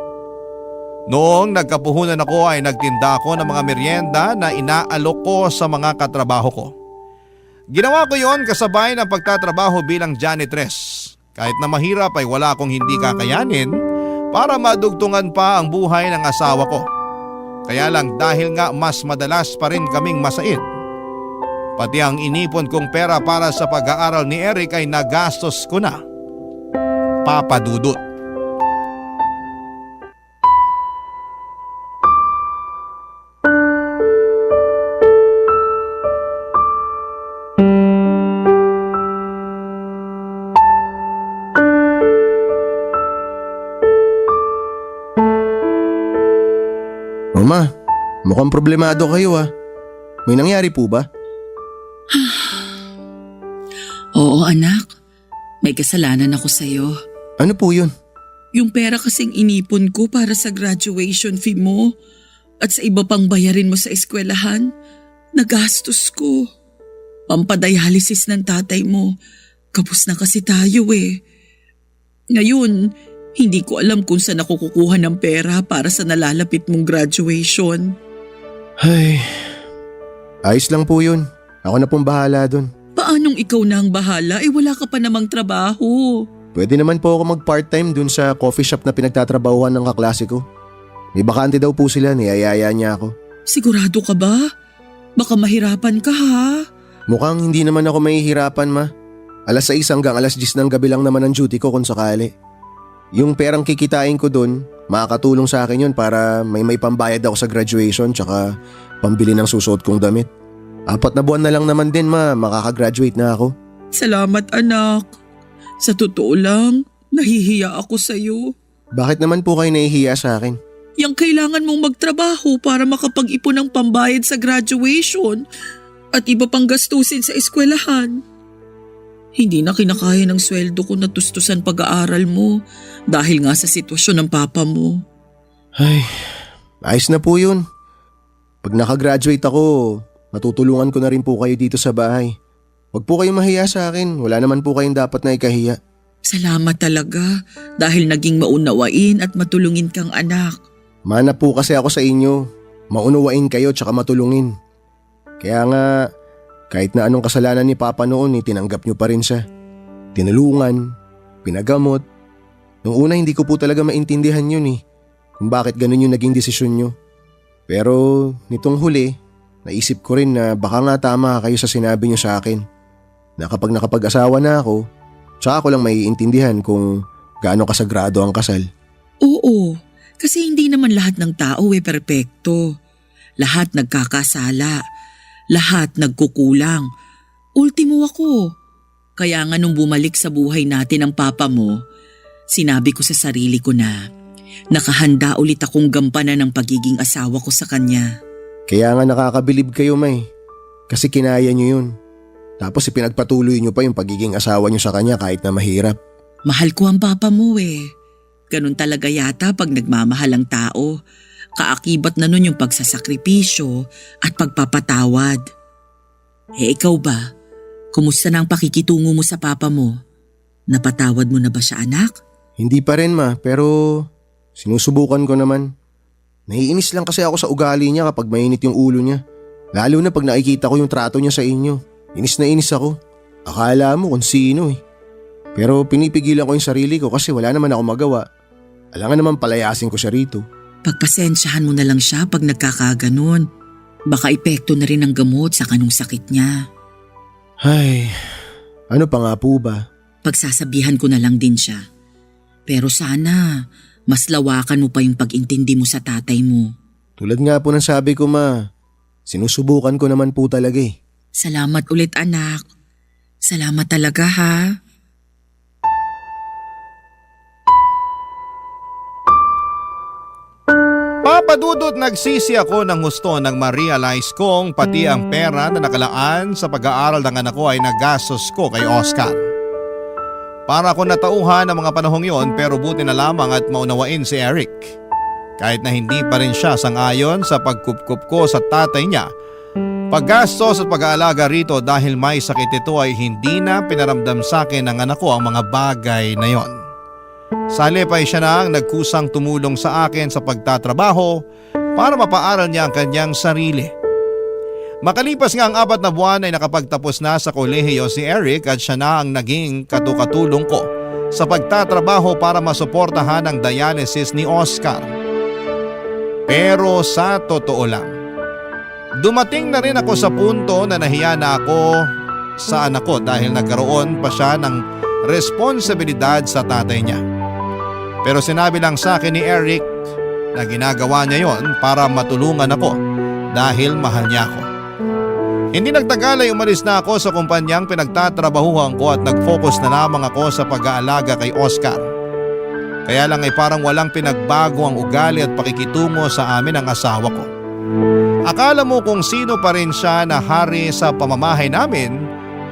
Noong nagkapuhunan ako ay nagtinda ako ng mga merienda na inaalok ko sa mga katrabaho ko. Ginawa ko yon kasabay ng pagtatrabaho bilang janitress. Kahit na mahirap ay wala akong hindi kakayanin para madugtungan pa ang buhay ng asawa ko. Kaya lang dahil nga mas madalas pa rin kaming masait, pati ang inipon kong pera para sa pag-aaral ni Eric ay nagastos ko na. Papa Dudut. Mama, mukhang problemado kayo ah. May nangyari po ba? Oo anak, may kasalanan ako sa'yo. Ano po yun? Yung pera kasing inipon ko para sa graduation fee mo at sa iba pang bayarin mo sa eskwelahan, nagastos ko. Pampadialysis ng tatay mo, kapos na kasi tayo eh. Ngayon, hindi ko alam kung saan ako kukuha ng pera para sa nalalapit mong graduation. Ay, ayos lang po yun. Ako na pong bahala dun. Paanong ikaw na ang bahala? Wala ka pa namang trabaho. Pwede naman po ako mag-part-time dun sa coffee shop na pinagtatrabahuan ng kaklase ko. May bakante daw po sila, niyayaya niya ako. Sigurado ka ba? Baka mahirapan ka ha? Mukhang hindi naman ako mahihirapan, ma. 6:00 hanggang 10:00 ng gabi lang naman ang duty ko kung sakali. Yung perang kikitain ko dun, makakatulong sa akin yun para may pambayad ako sa graduation tsaka pambili ng susuot kong damit. 4 na buwan na lang naman din, ma, makakagraduate na ako. Salamat anak. Sa totoo lang, nahihiya ako sa'yo. Bakit naman po kayo nahihiya sa akin? Yang kailangan mong magtrabaho para makapag-ipon ng pambayad sa graduation at iba pang gastusin sa eskwelahan. Hindi na kinakaya ng sweldo ko na tustusan pag-aaral mo dahil nga sa sitwasyon ng papa mo. Ay, ayos na po yun. Pag nakagraduate ako, matutulungan ko na rin po kayo dito sa bahay. Huwag po kayong mahiya sa akin, wala naman po kayong dapat na ikahiya. Salamat talaga dahil naging maunawain at matulungin kang anak. Mana po kasi ako sa inyo, maunawain kayo tsaka matulungin. Kaya nga, kahit na anong kasalanan ni Papa noon, tinanggap nyo pa rin siya. Tinulungan, pinagamot. Nung una hindi ko po talaga maintindihan yun kung bakit ganun yung naging desisyon nyo. Pero nitong huli, naisip ko rin na baka nga tama kayo sa sinabi nyo sa akin. Na kapag nakapag-asawa na ako, tsaka ko lang maiintindihan kung gaano kasagrado ang kasal. Oo, kasi hindi naman lahat ng tao perpekto. Lahat nagkakasala. Lahat nagkukulang. Ultimo ako. Kaya nga nung bumalik sa buhay natin ang papa mo, sinabi ko sa sarili ko na nakahanda ulit akong gampanan ng pagiging asawa ko sa kanya. Kaya nga nakakabilib kayo, May. Kasi kinaya nyo yun. Tapos ipinagpatuloy nyo pa yung pagiging asawa nyo sa kanya kahit na mahirap. Mahal ko ang papa mo Ganun talaga yata pag nagmamahal ang tao. Kaakibat na nun yung pagsasakripisyo at pagpapatawad. Ikaw ba? Kumusta na ang pakikitungo mo sa papa mo? Napatawad mo na ba siya, anak? Hindi pa rin, ma, pero sinusubukan ko naman. Naiinis lang kasi ako sa ugali niya kapag mainit yung ulo niya. Lalo na pag nakikita ko yung trato niya sa inyo. Inis na inis ako. Akala mo kung sino Pero pinipigilan ko yung sarili ko kasi wala naman ako magawa. Alangan naman palayasin ko siya rito. Pagpasensyahan mo na lang siya pag nagkakaganon. Baka epekto na rin ang gamot sa kanong sakit niya. Ay, ano pa nga po ba? Pagsasabihan ko na lang din siya. Pero sana, mas lawakan mo pa yung pag-intindi mo sa tatay mo. Tulad nga po ng sabi ko, ma. Sinusubukan ko naman po talaga Salamat ulit, anak. Salamat talaga, ha? Papadudot nagsisi ako ng gusto nang ma-realize kong pati ang pera na nakalaan sa pag-aaral ng anak ko ay nagastos ko kay Oscar. Para ako natauhan ng mga panahong yon pero buti na lamang at maunawain si Eric. Kahit na hindi pa rin siya sangayon sa pagkupkup ko sa tatay niya, paggastos at pag-aalaga rito dahil may sakit ito ay hindi na pinaramdam sa akin ng anak ko ang mga bagay na yon. Sali pa siya na ang nagkusang tumulong sa akin sa pagtatrabaho para mapaaral niya ang kanyang sarili. Makalipas nga ang 4 na buwan ay nakapagtapos na sa kolehiyo si Eric at siya na ang naging katukatulong ko sa pagtatrabaho para masuportahan ang dialysis ni Oscar. Pero sa totoo lang, dumating na rin ako sa punto na nahiya na ako sa anak ko dahil nagkaroon pa siya ng responsibilidad sa tatay niya. Pero sinabi lang sa akin ni Eric na ginagawa niya yon para matulungan ako dahil mahal niya ako. Hindi nagtagal ay umalis na ako sa kumpanyang pinagtatrabahuhan ko at nag-focus na lamang ako sa pag-aalaga kay Oscar. Kaya lang ay parang walang pinagbago ang ugali at pakikitungo sa amin ng asawa ko. Akala mo kung sino pa rin siya na hari sa pamamahay namin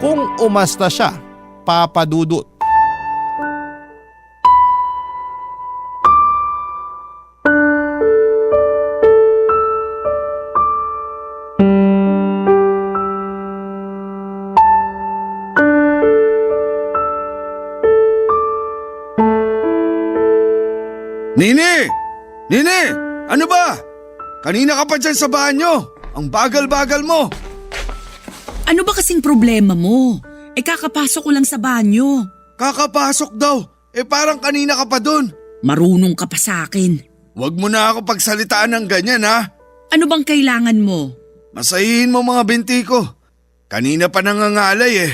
kung umasta siya, Papa Dudut. Nini! Nini! Ano ba? Kanina ka pa dyan sa banyo. Ang bagal-bagal mo. Ano ba kasing problema mo? Kakapasok ko lang sa banyo. Kakapasok daw. Parang kanina ka pa dun. Marunong ka pa sa akin. Huwag mo na ako pagsalitaan ng ganyan ha. Ano bang kailangan mo? Masahihin mo mga binti ko. Kanina pa nangangalay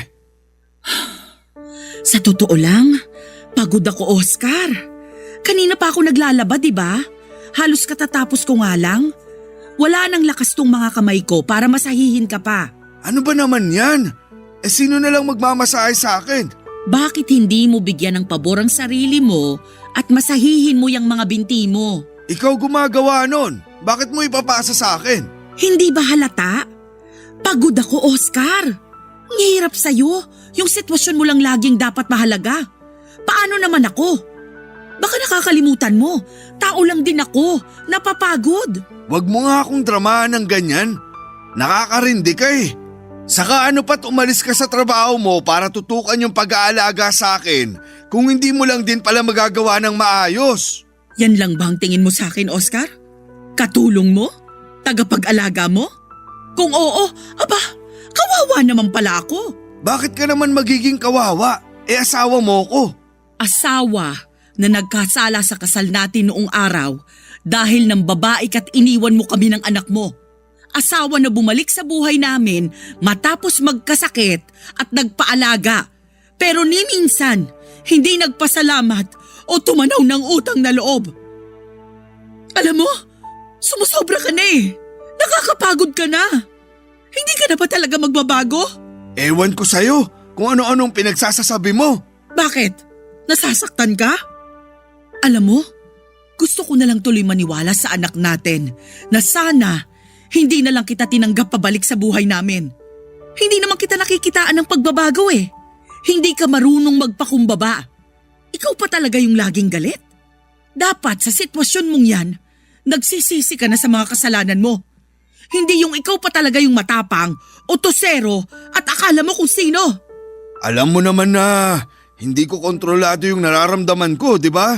Sa totoo lang, pagod ako, Oscar. Kanina pa ako naglalaba, di ba? Halos katatapos ko nga lang. Wala nang lakas tong mga kamay ko para masahihin ka pa. Ano ba naman yan? Sino na lang magmamasahe sa akin? Bakit hindi mo bigyan ng pabor ang sarili mo at masahihin mo yung mga binti mo? Ikaw gumagawa nun. Bakit mo ipapasa sa akin? Hindi ba halata? Pagod ako, Oscar. Ang hirap sa'yo. Yung sitwasyon mo lang laging dapat mahalaga. Paano naman ako? Baka nakakalimutan mo. Tao lang din ako. Napapagod. Huwag mo nga akong dramahan ng ganyan. Nakakarindi ka Saka ano pa't umalis ka sa trabaho mo para tutukan yung pag-aalaga sa akin kung hindi mo lang din pala magagawa ng maayos? Yan lang ba ang tingin mo sa akin, Oscar? Katulong mo? Tagapag-alaga mo? Kung oo, aba, kawawa naman pala ako. Bakit ka naman magiging kawawa? Asawa mo ko. Asawa na nagkasala sa kasal natin noong araw dahil ng babae ka't iniwan mo kami ng anak mo. Asawa na bumalik sa buhay namin matapos magkasakit at nagpaalaga. Pero ni minsan, hindi nagpasalamat o tumanaw ng utang na loob. Alam mo, sumusobra ka na Nakakapagod ka na. Hindi ka na ba talaga magbabago? Ewan ko sa'yo kung ano-anong pinagsasasabi mo. Bakit? Nasasaktan ka? Alam mo, gusto ko na lang tuloy maniwala sa anak natin na sana hindi na lang kita tinanggap pabalik sa buhay namin. Hindi naman kita nakikitaan ng pagbabago Hindi ka marunong magpakumbaba. Ikaw pa talaga yung laging galit. Dapat sa sitwasyon mong yan, nagsisisi ka na sa mga kasalanan mo. Hindi yung ikaw pa talaga yung matapang o tosero at akala mo kung sino. Alam mo naman na hindi ko kontrolado yung nararamdaman ko, di ba?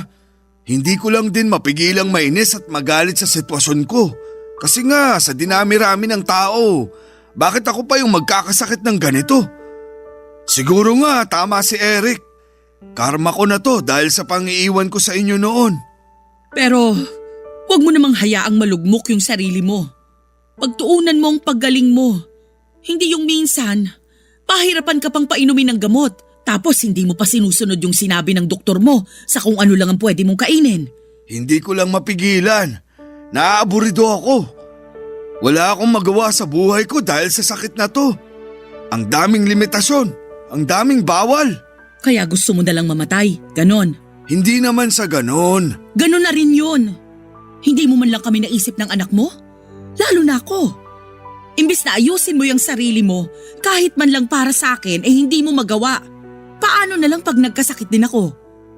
Hindi ko lang din mapigilang mainis at magalit sa sitwasyon ko. Kasi nga sa dinami-rami ng tao, bakit ako pa yung magkakasakit ng ganito? Siguro nga tama si Eric. Karma ko na to dahil sa pangiiwan ko sa inyo noon. Pero huwag mo namang hayaang malugmok yung sarili mo. Pagtuunan mo ang paggaling mo. Hindi yung minsan, pahirapan ka pang painumin ng gamot tapos hindi mo pa sinusunod yung sinabi ng doktor mo sa kung ano lang ang pwede mong kainin. Hindi ko lang mapigilan. Naaaburido ako. Wala akong magawa sa buhay ko dahil sa sakit na to. Ang daming limitasyon, ang daming bawal. Kaya gusto mo na lang mamatay, ganon. Hindi naman sa ganon. Ganon na rin yun. Hindi mo man lang kami naisip ng anak mo? Lalo na ako. Imbis na ayusin mo yung sarili mo, kahit man lang para sa akin, hindi mo magawa. Paano na lang pag nagkasakit din ako?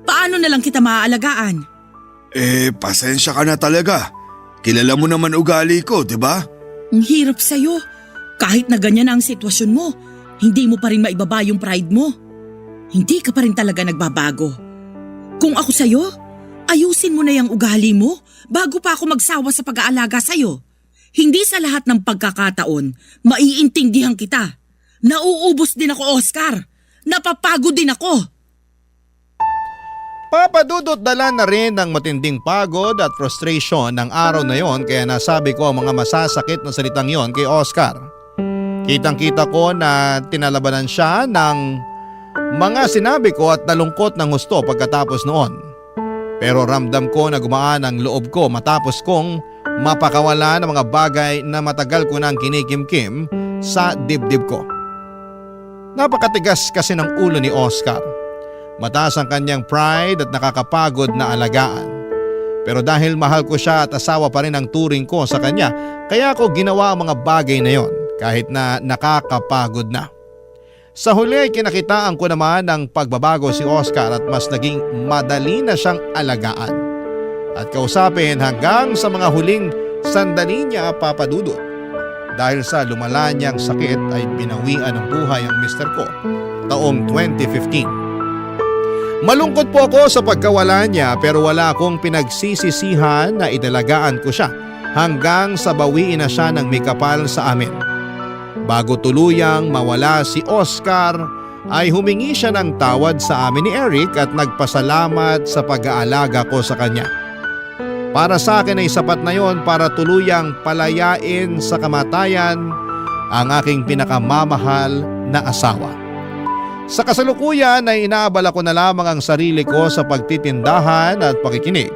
Paano na lang kita maaalagaan? Pasensya ka na talaga. Kilala mo naman ugali ko, di ba? Ang hirap sa'yo. Kahit na ganyan ang sitwasyon mo, hindi mo pa rin maibaba yung pride mo. Hindi ka pa rin talaga nagbabago. Kung ako sa'yo, ayusin mo na yung ugali mo bago pa ako magsawa sa pag-aalaga sa'yo. Hindi sa lahat ng pagkakataon, maiintindihan kita. Nauubos din ako, Oscar. Napapagod din ako. Papadudot dala na rin ng matinding pagod at frustration ng araw na yon kaya nasabi ko ang mga masasakit na salitang yon kay Oscar. Kitang-kita ko na tinalabanan siya ng mga sinabi ko at nalungkot ng husto pagkatapos noon. Pero ramdam ko na gumaan ang loob ko matapos kong mapakawala ng mga bagay na matagal ko nang kinikimkim sa dibdib ko. Napakatigas kasi ng ulo ni Oscar. Mataas ang kanyang pride at nakakapagod na alagaan. Pero dahil mahal ko siya at asawa pa rin ang turing ko sa kanya, kaya ako ginawa ang mga bagay na yon kahit na nakakapagod na. Sa huli ay kinakitaan ko naman ng pagbabago si Oscar at mas naging madali na siyang alagaan. At kausapin hanggang sa mga huling sandali niya, Papa Dudut. Dahil sa lumala niyang sakit ay binawian ng buhay ang mister ko taong 2015. Malungkot po ako sa pagkawala niya pero wala akong pinagsisisihan na idalagaan ko siya hanggang sa bawiin na siya ng may kapal sa amin. Bago tuluyang mawala si Oscar ay humingi siya ng tawad sa amin ni Eric at nagpasalamat sa pag-aalaga ko sa kanya. Para sa akin ay sapat na yon para tuluyang palayain sa kamatayan ang aking pinakamamahal na asawa. Sa kasalukuyan ay inaabala ko na lamang ang sarili ko sa pagtitindahan at pakikinig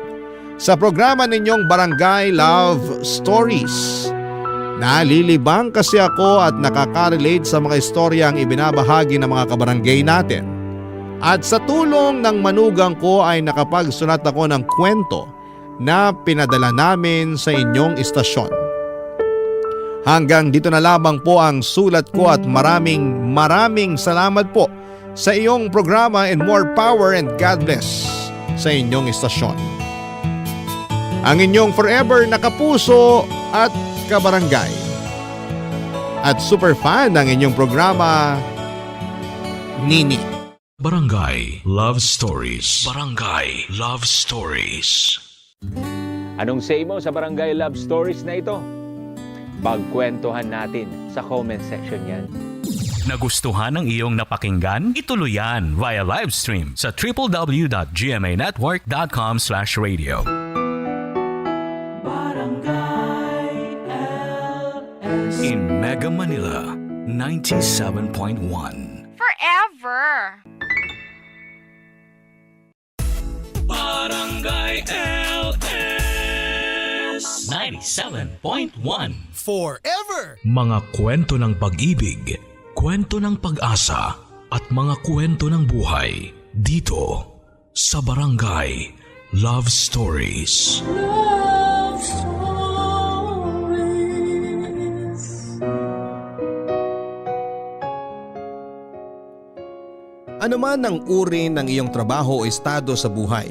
sa programa ninyong Barangay Love Stories. Nalilibang kasi ako at nakaka-relate sa mga istoryang ibinabahagi ng mga kabarangay natin. At sa tulong ng manugang ko ay nakapagsulat ako ng kwento na pinadala namin sa inyong istasyon. Hanggang dito na lamang po ang sulat ko at maraming salamat po sa iyong programa and more power and God bless sa inyong istasyon. Ang inyong forever na kapuso at kabarangay. At super fan ng inyong programa, Nini. Barangay Love Stories. Barangay Love Stories. Anong say mo sa Barangay Love Stories na ito? Pagkwentuhan natin sa comment section yan. Nagustuhan ng iyong napakinggan? Ituloy yan via live stream sa www.gmanetwork.com/radio. In Mega Manila, 97.1. Forever! Barangay LS 97.1. Mga kwento ng pag-ibig, kwento ng pag-asa at mga kwento ng buhay dito sa Barangay Love Stories. Love Stories. Ano man ang uri ng iyong trabaho o estado sa buhay,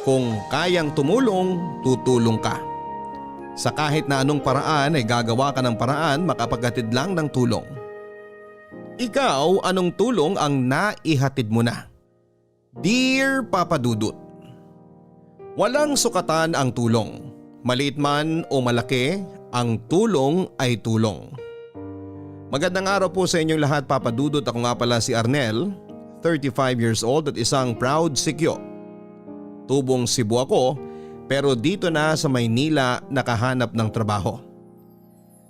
kung kayang tumulong, tutulong ka. Sa kahit na anong paraan ay gagawa ka ng paraan makapagatid lang ng tulong. Ikaw, anong tulong ang naihatid mo na? Dear Papa Dudut, walang sukatan ang tulong. Maliit man o malaki, ang tulong ay tulong. Magandang araw po sa inyong lahat, Papa Dudut. Ako nga pala si Arnel, 35 years old at isang proud sikyo. Tubong Cebu ako pero dito na sa Maynila nakahanap ng trabaho.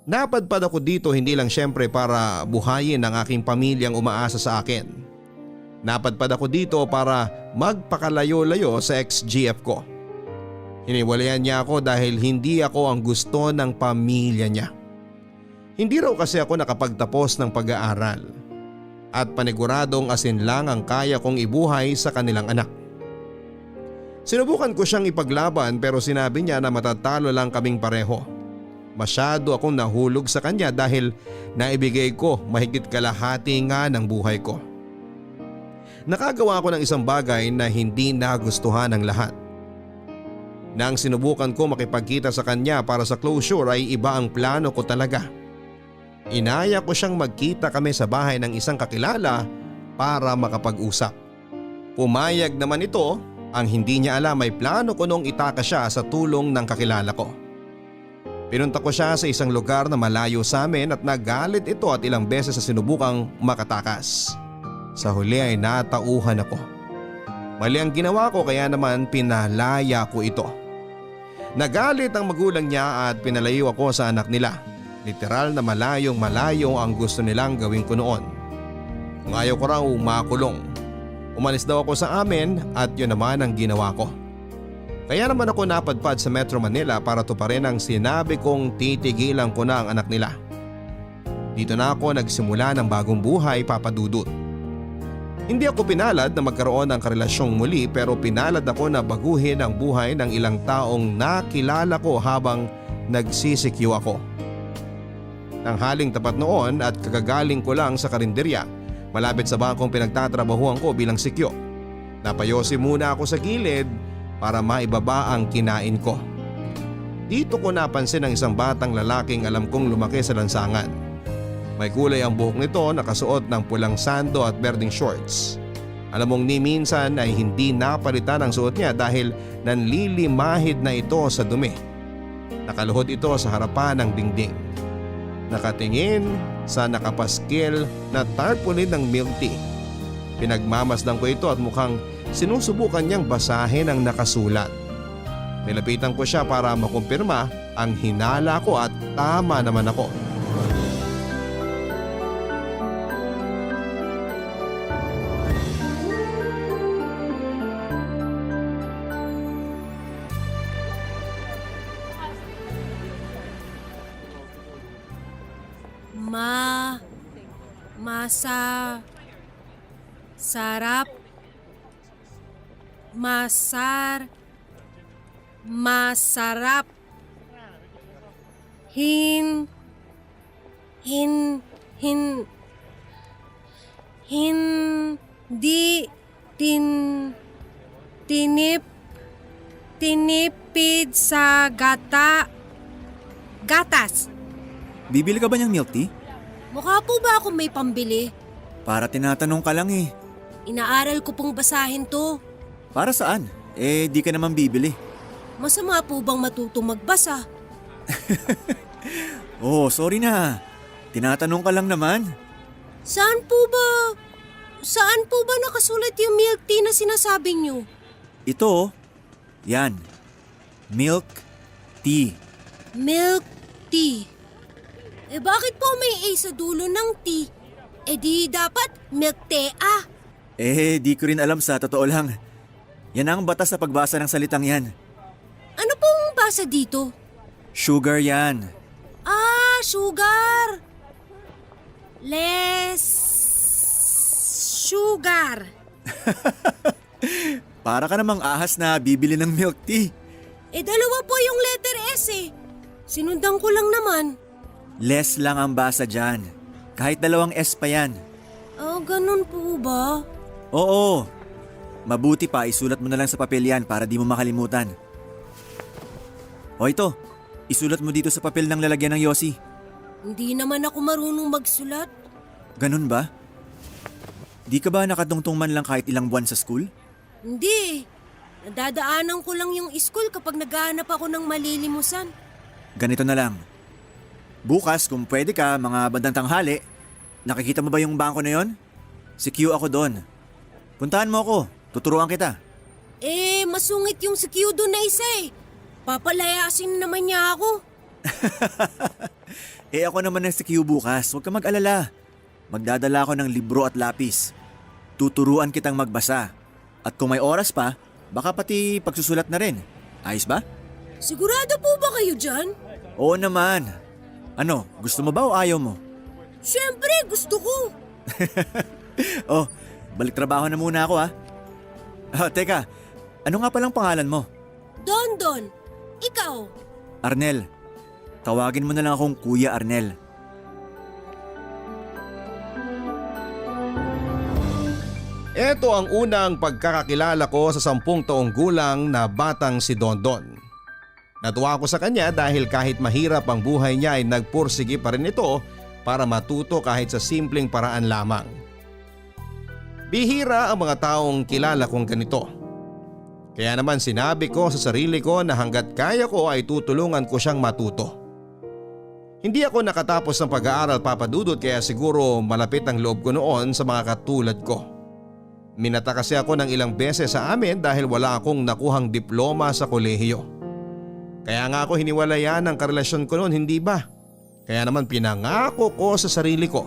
Napadpad ako dito hindi lang syempre para buhayin ang aking pamilyang umaasa sa akin. Napadpad ako dito para magpakalayo-layo sa ex-GF ko. Hiniwalayan niya ako dahil hindi ako ang gusto ng pamilya niya. Hindi raw kasi ako nakapagtapos ng pag-aaral at paniguradong asin lang ang kaya kong ibuhay sa kanilang anak. Sinubukan ko siyang ipaglaban pero sinabi niya na matatalo lang kaming pareho. Masyado akong nahulog sa kanya dahil naibigay ko mahigit kalahati nga ng buhay ko. Nakagawa ko ng isang bagay na hindi nagustuhan ng lahat. Nang sinubukan ko makipagkita sa kanya para sa closure ay iba ang plano ko talaga. Inaya ko siyang magkita kami sa bahay ng isang kakilala para makapag-usap. Pumayag naman ito, ang hindi niya alam ay plano ko nung itaka siya sa tulong ng kakilala ko. Pinunta ko siya sa isang lugar na malayo sa amin at nagalit ito at ilang beses sa sinubukang makatakas. Sa huli ay natauhan ako. Mali ang ginawa ko kaya naman pinalaya ko ito. Nagalit ang magulang niya at pinalayo ako sa anak nila. Literal na malayong malayo ang gusto nilang gawin ko noon. Kung ayaw ko raw makulong. Umalis daw ako sa amin at yun naman ang ginawa ko. Kaya naman ako napadpad sa Metro Manila para tuparin ang sinabi kong titigilan ko na ang anak nila. Dito na ako nagsimula ng bagong buhay, Papa Dudut. Hindi ako pinalad na magkaroon ng karelasyong muli pero pinalad ako na baguhin ang buhay ng ilang taong nakilala ko habang nagsisikyo ako. Tanghaling tapat noon at kagagaling ko lang sa karinderya malapit sa bangkong pinagtatrabahuan ko bilang sikyo. Napayosi muna ako sa gilid para maibaba ang kinain ko. Dito ko napansin ang isang batang lalaking alam kong lumaki sa lansangan. May kulay ang buhok nito, nakasuot ng pulang sando at berdeng shorts. Alam mong ni minsan ay hindi napalitan ang suot niya dahil nanlilimahid na ito sa dumi. Nakaluhod ito sa harapan ng dingding. Nakatingin sa nakapaskil na tarpaulin ng milk tea. Pinagmamasdan ko ito at mukhang sinusubukan niyang basahin ang nakasulat. Nilapitan ko siya para makumpirma ang hinala ko at tama naman ako. Sarap. Masarap. Hindi tinipid sa gatas. Bibili ka ba niyang milk tea? Mukha po ba akong may pambili? Para tinatanong ka lang eh. Inaaral ko pong basahin to. Para saan? Di ka naman bibili. Masama po bang matutong magbasa? Oh, sorry na. Tinatanong ka lang naman. Saan po ba nakasulat yung milk tea na sinasabi niyo? Ito, yan. Milk tea. Milk tea. Bakit po may A sa dulo ng tea? Di dapat milk tea ah. Di ko rin alam sa totoo lang. Yan ang batas sa pagbasa ng salitang yan. Ano pong basa dito? Sugar yan. Sugar. Less sugar. Para ka namang ahas na bibili ng milk tea. Dalawa po yung letter S eh. Sinundan ko lang naman. Less lang ang basa dyan. Kahit 2 S pa yan. Ganun po ba? Oo. Mabuti pa isulat mo na lang sa papel yan para di mo makalimutan. O ito, isulat mo dito sa papel ng lalagyan ng yosi. Hindi naman ako marunong magsulat. Ganun ba? Di ka ba nakatungtong man lang kahit ilang buwan sa school? Hindi. Nadadaanan ko lang yung school kapag naghahanap ako ng malilimusan. Ganito na lang. Bukas kung pwede ka mga bandang tanghali, nakikita mo ba yung bangko na yon? Si Q ako doon. Puntahan mo ako, tuturuan kita. Masungit yung si Q doon na isa eh. Papalayasin naman niya ako. Ako naman ang si Q bukas, huwag ka mag-alala. Magdadala ako ng libro at lapis. Tuturuan kitang magbasa. At kung may oras pa, baka pati pagsusulat na rin. Ayos ba? Sigurado po ba kayo dyan? Oo naman. Ano, gusto mo ba o ayaw mo? Siyempre, gusto ko. Oh, balik trabaho na muna ako ha. Teka, ano nga palang pangalan mo? Don. Ikaw? Arnel. Tawagin mo na lang akong Kuya Arnel. Ito ang unang pagkakakilala ko sa 10 taong gulang na batang si Dondon. Natuwa ako sa kanya dahil kahit mahirap ang buhay niya ay nagpursige pa rin ito para matuto kahit sa simpleng paraan lamang. Bihira ang mga taong kilala kong ganito. Kaya naman sinabi ko sa sarili ko na hanggat kaya ko ay tutulungan ko siyang matuto. Hindi ako nakatapos ng pag-aaral, Papa Dudut, kaya siguro malapit ang loob ko noon sa mga katulad ko. Minata kasi ako ng ilang beses sa amin dahil wala akong nakuhang diploma sa kolehiyo. Kaya nga ako hiniwalayan ng karelasyon ko noon, hindi ba? Kaya naman pinangako ko sa sarili ko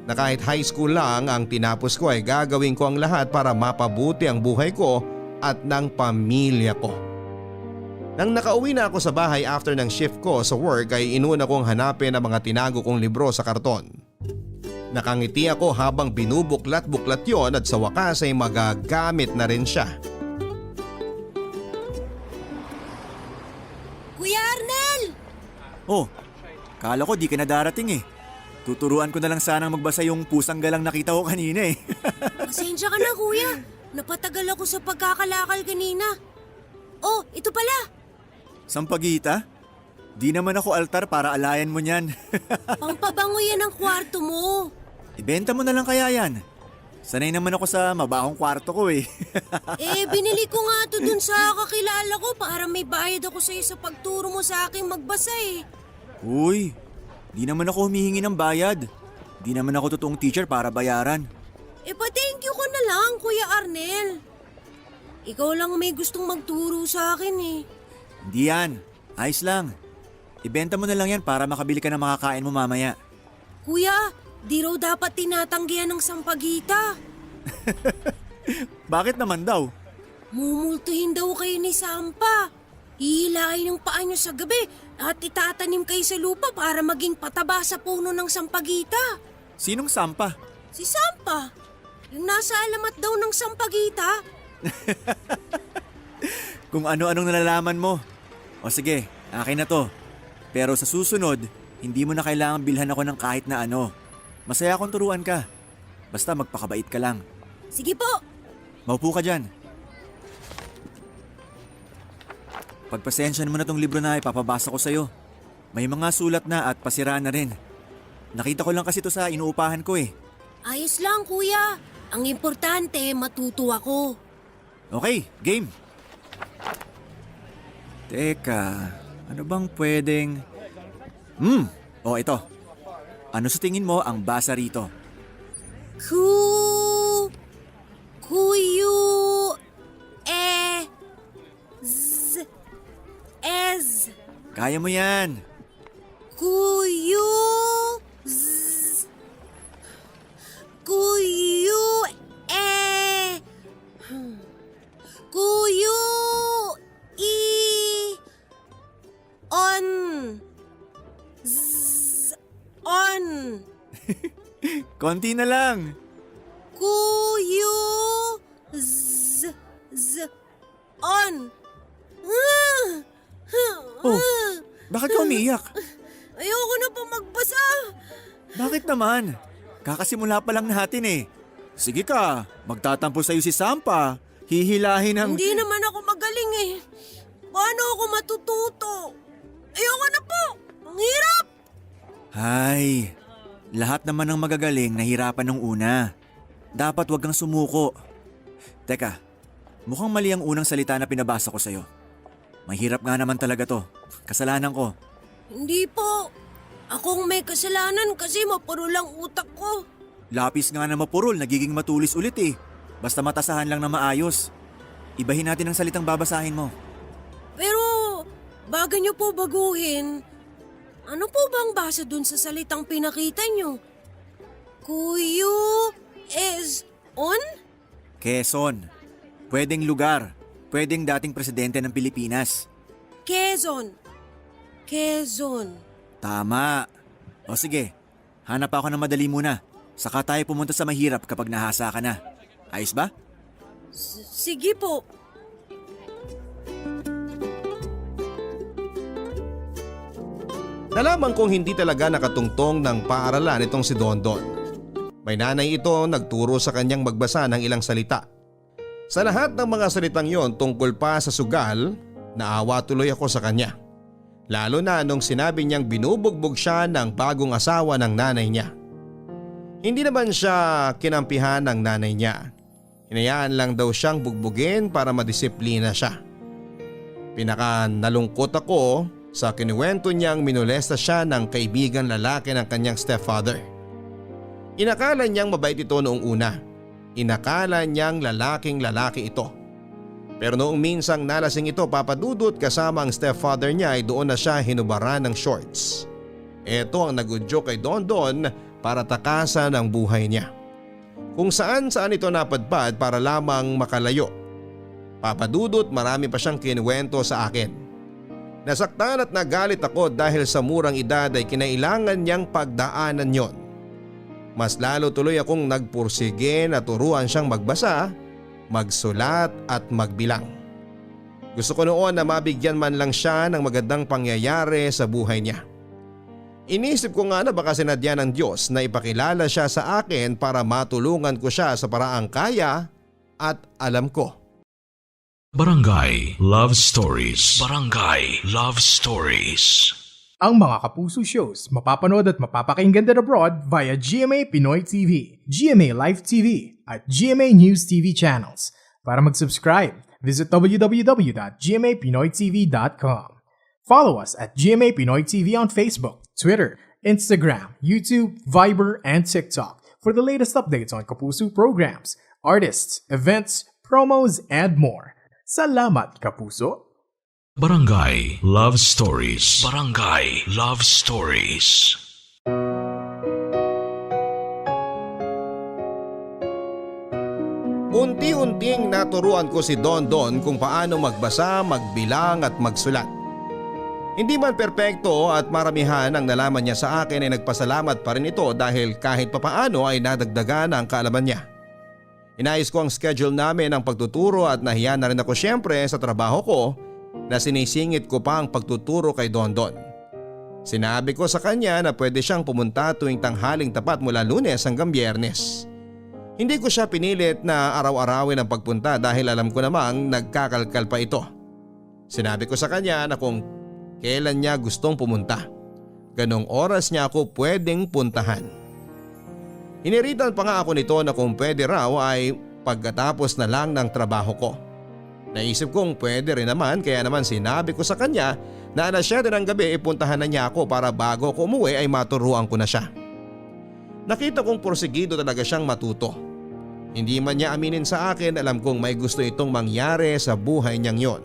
na kahit high school lang ang tinapos ko ay gagawin ko ang lahat para mapabuti ang buhay ko at ng pamilya ko. Nang nakauwi na ako sa bahay after ng shift ko sa work ay inuna kong hanapin ang mga tinago kong libro sa karton. Nakangiti ako habang binubuklat-buklat yon at sa wakas ay magagamit na rin siya. Kuya Arnel! Oh, kala ko di ka na darating eh. Tuturuan ko na lang sanang magbasa yung pusang galang nakita ko kanina eh. Pasensya ka na kuya. Napatagal ako sa pagkakalakal kanina. Oh, ito pala. Sampagita? Di naman ako altar para alayan mo niyan. Pampabango yan ang kwarto mo. Ibenta mo na lang kaya yan. Sanay naman ako sa mabahong kwarto ko eh. Binili ko nga to dun sa kakilala ko para may bayad ako sa'yo sa pagturo mo sa akin magbasa eh. Uy, di naman ako humihingi ng bayad. Di naman ako totoong teacher para bayaran. Pa-thank you ko na lang, Kuya Arnel. Ikaw lang may gustong magturo sa akin eh. Hindi yan. Ayos lang. Ibenta mo na lang yan para makabili ka ng makakain mo mamaya. Kuya, di raw dapat tinatanggihan ng sampagita. Bakit naman daw? Mumultuhin daw kayo ni Sampa. Ihilain ang paa niyo sa gabi at itatanim kayo sa lupa para maging pataba sa puno ng sampagita. Sinong Sampa? Si Sampa. Yung nasa alamat daw ng sampagita. Kung ano-anong nalalaman mo. O sige, akin na to. Pero sa susunod, hindi mo na kailangan bilhan ako ng kahit na ano. Masaya akong turuan ka. Basta magpakabait ka lang. Sige po. Maupo ka dyan. Pagpasensyahan mo na tong libro na ipapabasa ko sa'yo. May mga sulat na at pasira na rin. Nakita ko lang kasi to sa inuupahan ko eh. Ayos lang, kuya. Ang importante, matuto ako. Okay, game. Teka, ano bang pwedeng... ito. Ano sa tingin mo ang basa rito? Kuyu, ez. Kaya mo yan. Kuyu, on. Konti na lang. On. Oh, bakit ka umiiyak? Ayoko na pa magbasa. Bakit naman? Kakasimula pa lang natin eh. Sige ka, magtatampo sa'yo si Sampa. Hihilahin ang... Hindi naman ako magaling eh. Paano ako matututo? Ayoko na po. Ang hirap. Hay, lahat naman ng magagaling nahirapan nung una. Dapat wag kang sumuko. Teka, mukhang mali ang unang salita na pinabasa ko sa'yo. Mahirap nga naman talaga to. Kasalanan ko. Hindi po. Akong may kasalanan kasi mapuro lang utak ko. Lapis nga na mapurol, nagiging matulis ulit eh. Basta matasahan lang na maayos. Ibahin natin ang salitang babasahin mo. Pero, bago nyo po baguhin, ano po bang basa dun sa salitang pinakita nyo? Kuyu is on? Quezon. Pwedeng lugar. Pwedeng dating presidente ng Pilipinas. Quezon. Tama. O sige, hanap ako ng madali muna. Saka tayo pumunta sa mahirap kapag nahasa ka na. Ayos ba? Sige po. Nalaman kong hindi talaga nakatungtong ng paaralan itong si Dondon. May nanay ito nagturo sa kanyang magbasa ng ilang salita. Sa lahat ng mga salitang yon tungkol pa sa sugal, naawa tuloy ako sa kanya. Lalo na nung sinabi niyang binubugbog siya ng bagong asawa ng nanay niya. Hindi naman siya kinampihan ng nanay niya. Hinayaan lang daw siyang bugbugin para madisiplina siya. Pinaka nalungkot ako sa kinuwento niyang minolesta siya ng kaibigan lalaki ng kanyang stepfather. Inakala niyang mabait ito noong una. Inakala niyang lalaking lalaki ito. Pero noong minsang nalasing ito, Papa Dudut, kasama ang stepfather niya ay doon na siya hinubaran ng shorts. Ito ang nagudyo kay Dondon para takasan ang buhay niya. Kung saan ito napadpad para lamang makalayo. Papa Dudut, marami pa siyang kinuwento sa akin. Nasaktan at nagalit ako dahil sa murang edad ay kinailangan niyang pagdaanan yon. Mas lalo tuloy akong nagpursige na turuan siyang magbasa, magsulat at magbilang. Gusto ko noon na mabigyan man lang siya ng magandang pangyayari sa buhay niya. Inisip ko nga na baka sinadya ng Diyos na ipakilala siya sa akin para matulungan ko siya sa paraang kaya at alam ko. Barangay Love Stories. Barangay Love Stories. Ang mga Kapuso shows mapapanood at mapapakinggan din abroad via GMA Pinoy TV, GMA Live TV at GMA News TV channels. Para mag-subscribe, visit www.gmapinoytv.com. Follow us at GMA Pinoy TV on Facebook, Twitter, Instagram, YouTube, Viber, and TikTok for the latest updates on Kapuso programs, artists, events, promos, and more. Salamat, Kapuso! Barangay Love Stories. Barangay Love Stories. Unti-unting naturuan ko si Dondon kung paano magbasa, magbilang at magsulat. Hindi man perpekto at maramihan ang nalaman niya sa akin ay nagpasalamat pa rin ito dahil kahit papaano ay nadagdagan ang kaalaman niya. Inayos ko ang schedule namin ng pagtuturo at nahiya na rin ako syempre sa trabaho ko na sinisingit ko pa ang pagtuturo kay Dondon. Sinabi ko sa kanya na pwede siyang pumunta tuwing tanghaling tapat mula Lunes hanggang Biyernes. Hindi ko siya pinilit na araw-arawin ang pagpunta dahil alam ko namang nagkakalkal pa ito. Sinabi ko sa kanya na kung kailan niya gustong pumunta, ganong oras niya ako pwedeng puntahan. Hiniritan pa nga ako nito na kung pwede raw ay pagkatapos na lang ng trabaho ko. Naisip kong pwede rin naman kaya naman sinabi ko sa kanya na alas 7 ng gabi ipuntahan na niya ako para bago ako umuwi ay maturuan ko na siya. Nakita kong porsigido talaga siyang matuto. Hindi man niya aminin sa akin, alam kong may gusto itong mangyari sa buhay niyang yon.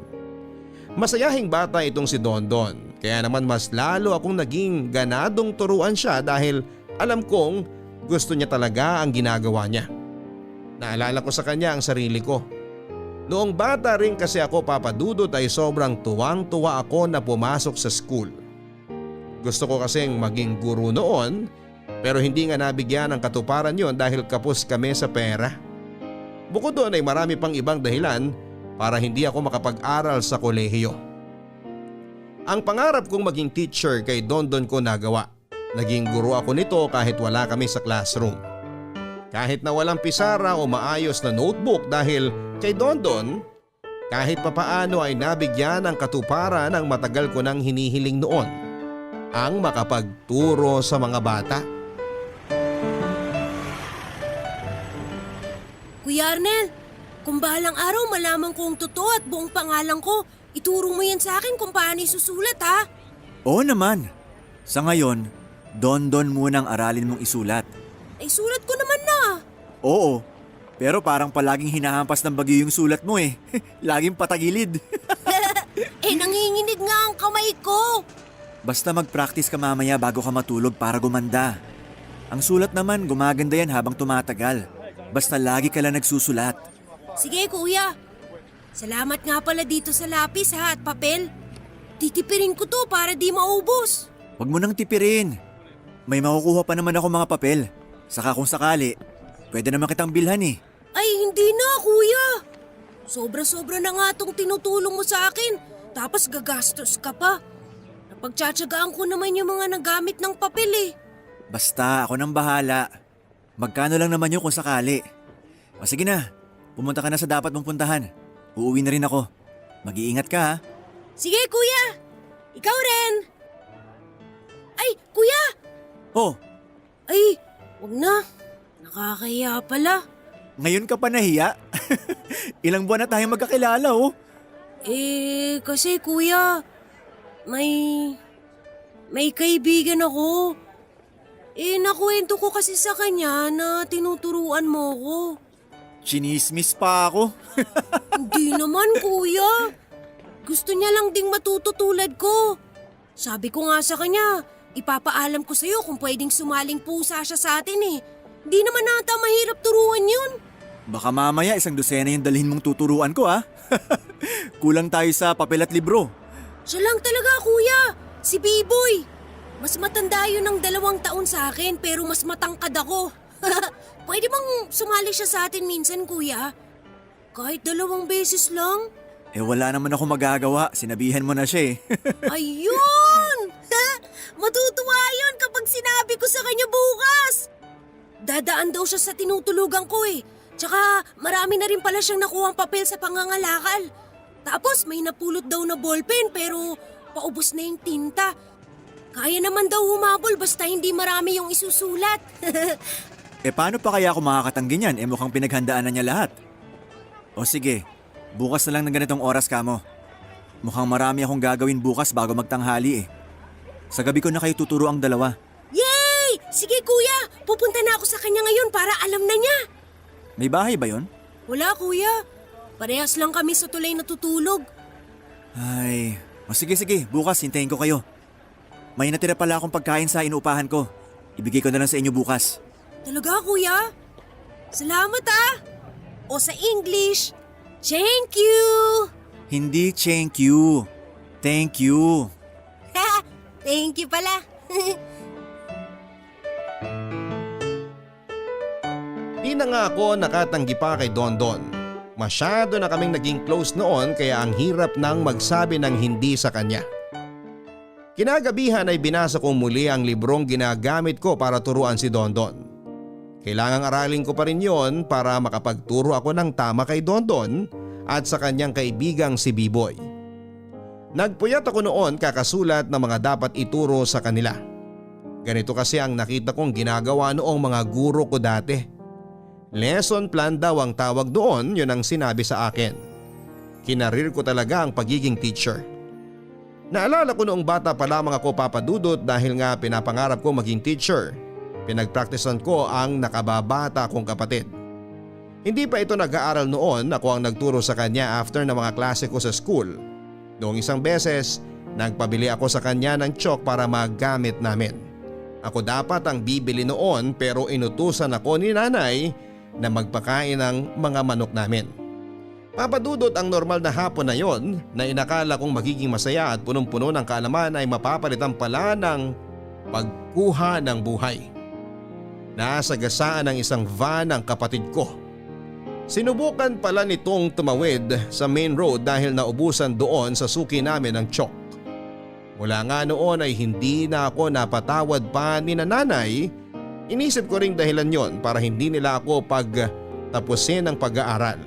Masayahing bata itong si Dondon kaya naman mas lalo akong naging ganadong turuan siya dahil alam kong gusto niya talaga ang ginagawa niya. Naalala ko sa kanya ang sarili ko. Noong bata rin kasi ako, Papa Dudut, ay sobrang tuwang-tuwa ako na pumasok sa school. Gusto ko kasing maging guro noon pero hindi nga nabigyan ng katuparan yon dahil kapos kami sa pera. Bukod doon ay marami pang ibang dahilan para hindi ako makapag-aral sa kolehiyo. Ang pangarap kong maging teacher kay Dondon ko nagawa. Naging guro ako nito kahit wala kami sa classroom. Kahit na walang pisara o maayos na notebook dahil kay Dondon, kahit papaano ay nabigyan ng katuparan ang matagal ko nang hinihiling noon, ang makapagturo sa mga bata. Kuya Arnel, kung bahalang araw malaman kong totoo at buong pangalan ko, ituro mo yan sa akin kung paano isusulat ha. Oo naman. Sa ngayon, Dondon munang aralin mong isulat. Ay sulat ko naman na. Oo, pero parang palaging hinahampas ng bagyo yung sulat mo eh. Laging patagilid. Nanginginig nga ang kamay ko. Basta mag-practice ka mamaya bago ka matulog para gumanda. Ang sulat naman gumaganda yan habang tumatagal. Basta lagi ka lang nagsusulat. Sige kuya. Salamat nga pala dito sa lapis ha at papel. Titipirin ko to para di maubos. Huwag mo nang tipirin. May makukuha pa naman ako mga papel. Saka kung sakali, pwede naman kitang bilhan eh. Ay hindi na kuya. Sobra-sobra na nga tong tinutulong mo sa akin. Tapos gagastos ka pa. Napagtsatsagaan ko naman yung mga nagamit ng papel eh. Basta ako nang bahala. Magkano lang naman yun kung sakali. O sige na, pumunta ka na sa dapat mong puntahan. Uuwi na rin ako. Mag-iingat ka ha. Sige kuya. Ikaw rin. Ay kuya. Oh, Ay, wag na. Nakakahiya pala. ngayon ka pa nahiya? Ilang buwan na tayong magkakilala oh. Kasi kuya, may kaibigan ako. Nakuwento ko kasi sa kanya na tinuturuan mo ko. Chinismis pa ako. Hindi naman, kuya. Gusto niya lang ding matuto tulad ko. Sabi ko nga sa kanya, ipapaalam ko sa'yo kung pwedeng sumaling pusa siya sa atin eh. Di naman nata mahirap turuan yun. Baka mamaya 1 dosena yung dalhin mong tuturuan ko ha. Kulang tayo sa papel at libro. Siya lang talaga, kuya. Si B-Boy. Mas matanda yun ng 2 taon sa akin pero mas matangkad ako. Pwede bang sumali siya sa atin minsan, kuya? Kahit 2 beses lang? Eh wala naman ako magagawa, sinabihan mo na siya eh. Ayun! Matutuwa yun kapag sinabi ko sa kanya bukas. Dadaan daw siya sa tinutulugan ko eh. Tsaka marami na rin pala siyang nakuhang papel sa pangangalakal. Tapos may napulot daw na ballpen pero paubos na yung tinta. Kaya naman daw humabol basta hindi marami yung isusulat. Eh paano pa kaya ako makakatanggi niyan? Eh mukhang pinaghandaan na niya lahat. O sige, bukas na lang ng ganitong oras kamo. Mukhang marami akong gagawin bukas bago magtanghali eh. Sa gabi ko na kayo tuturo ang 2. Yay! Sige kuya, pupunta na ako sa kanya ngayon para alam na niya. May bahay ba yon? Wala kuya, parehas lang kami sa tulay natutulog. Ay, o sige, bukas hintayin ko kayo. May natira pala akong pagkain sa inuupahan ko. Ibigay ko na lang sa inyo bukas. Talaga kuya? Salamat ah! O sa English, thank you! Hindi thank you. Thank you. Thank you pala. Di na nga ako nakatanggi pa kay Dondon. Masyado na kaming naging close noon kaya ang hirap nang magsabi ng hindi sa kanya. Kinagabihan ay binasa ko muli ang librong ginagamit ko para turuan si Dondon. Kailangang aralin ko pa rin yon para makapagturo ako ng tama kay Dondon at sa kanyang kaibigang si B-Boy. Nagpuyat ako noon kakasulat ng mga dapat ituro sa kanila. Ganito kasi ang nakita kong ginagawa noong mga guro ko dati. Lesson plan daw ang tawag doon, yun ang sinabi sa akin. Kinarir ko talaga ang pagiging teacher. Naalala ko noong bata pa lamang ako papadudot dahil nga pinapangarap ko maging teacher. Pinagpraktisan ko ang nakababata kong kapatid. Hindi pa ito nag-aaral noon, ako ang nagturo sa kanya after ng mga klase ko sa school. Noong isang beses, nagpabili ako sa kanya ng chalk para magamit namin. Ako dapat ang bibili noon pero inutusan ako ni nanay na magpakain ng mga manok namin. Papadudot ang normal na hapon na yon na inakala kong magiging masaya at punong-puno ng kaalaman ay mapapalitan pala ng pagkuha ng buhay. Nasa gasaan ng isang van ang kapatid ko. Sinubukan pala nitong tumawid sa main road dahil naubusan doon sa suki namin ng chalk. Mula nga noon ay hindi na ako napatawad pa ni nanay. Inisip ko ring dahilan yon para hindi nila ako pagtapusin ng pag-aaral.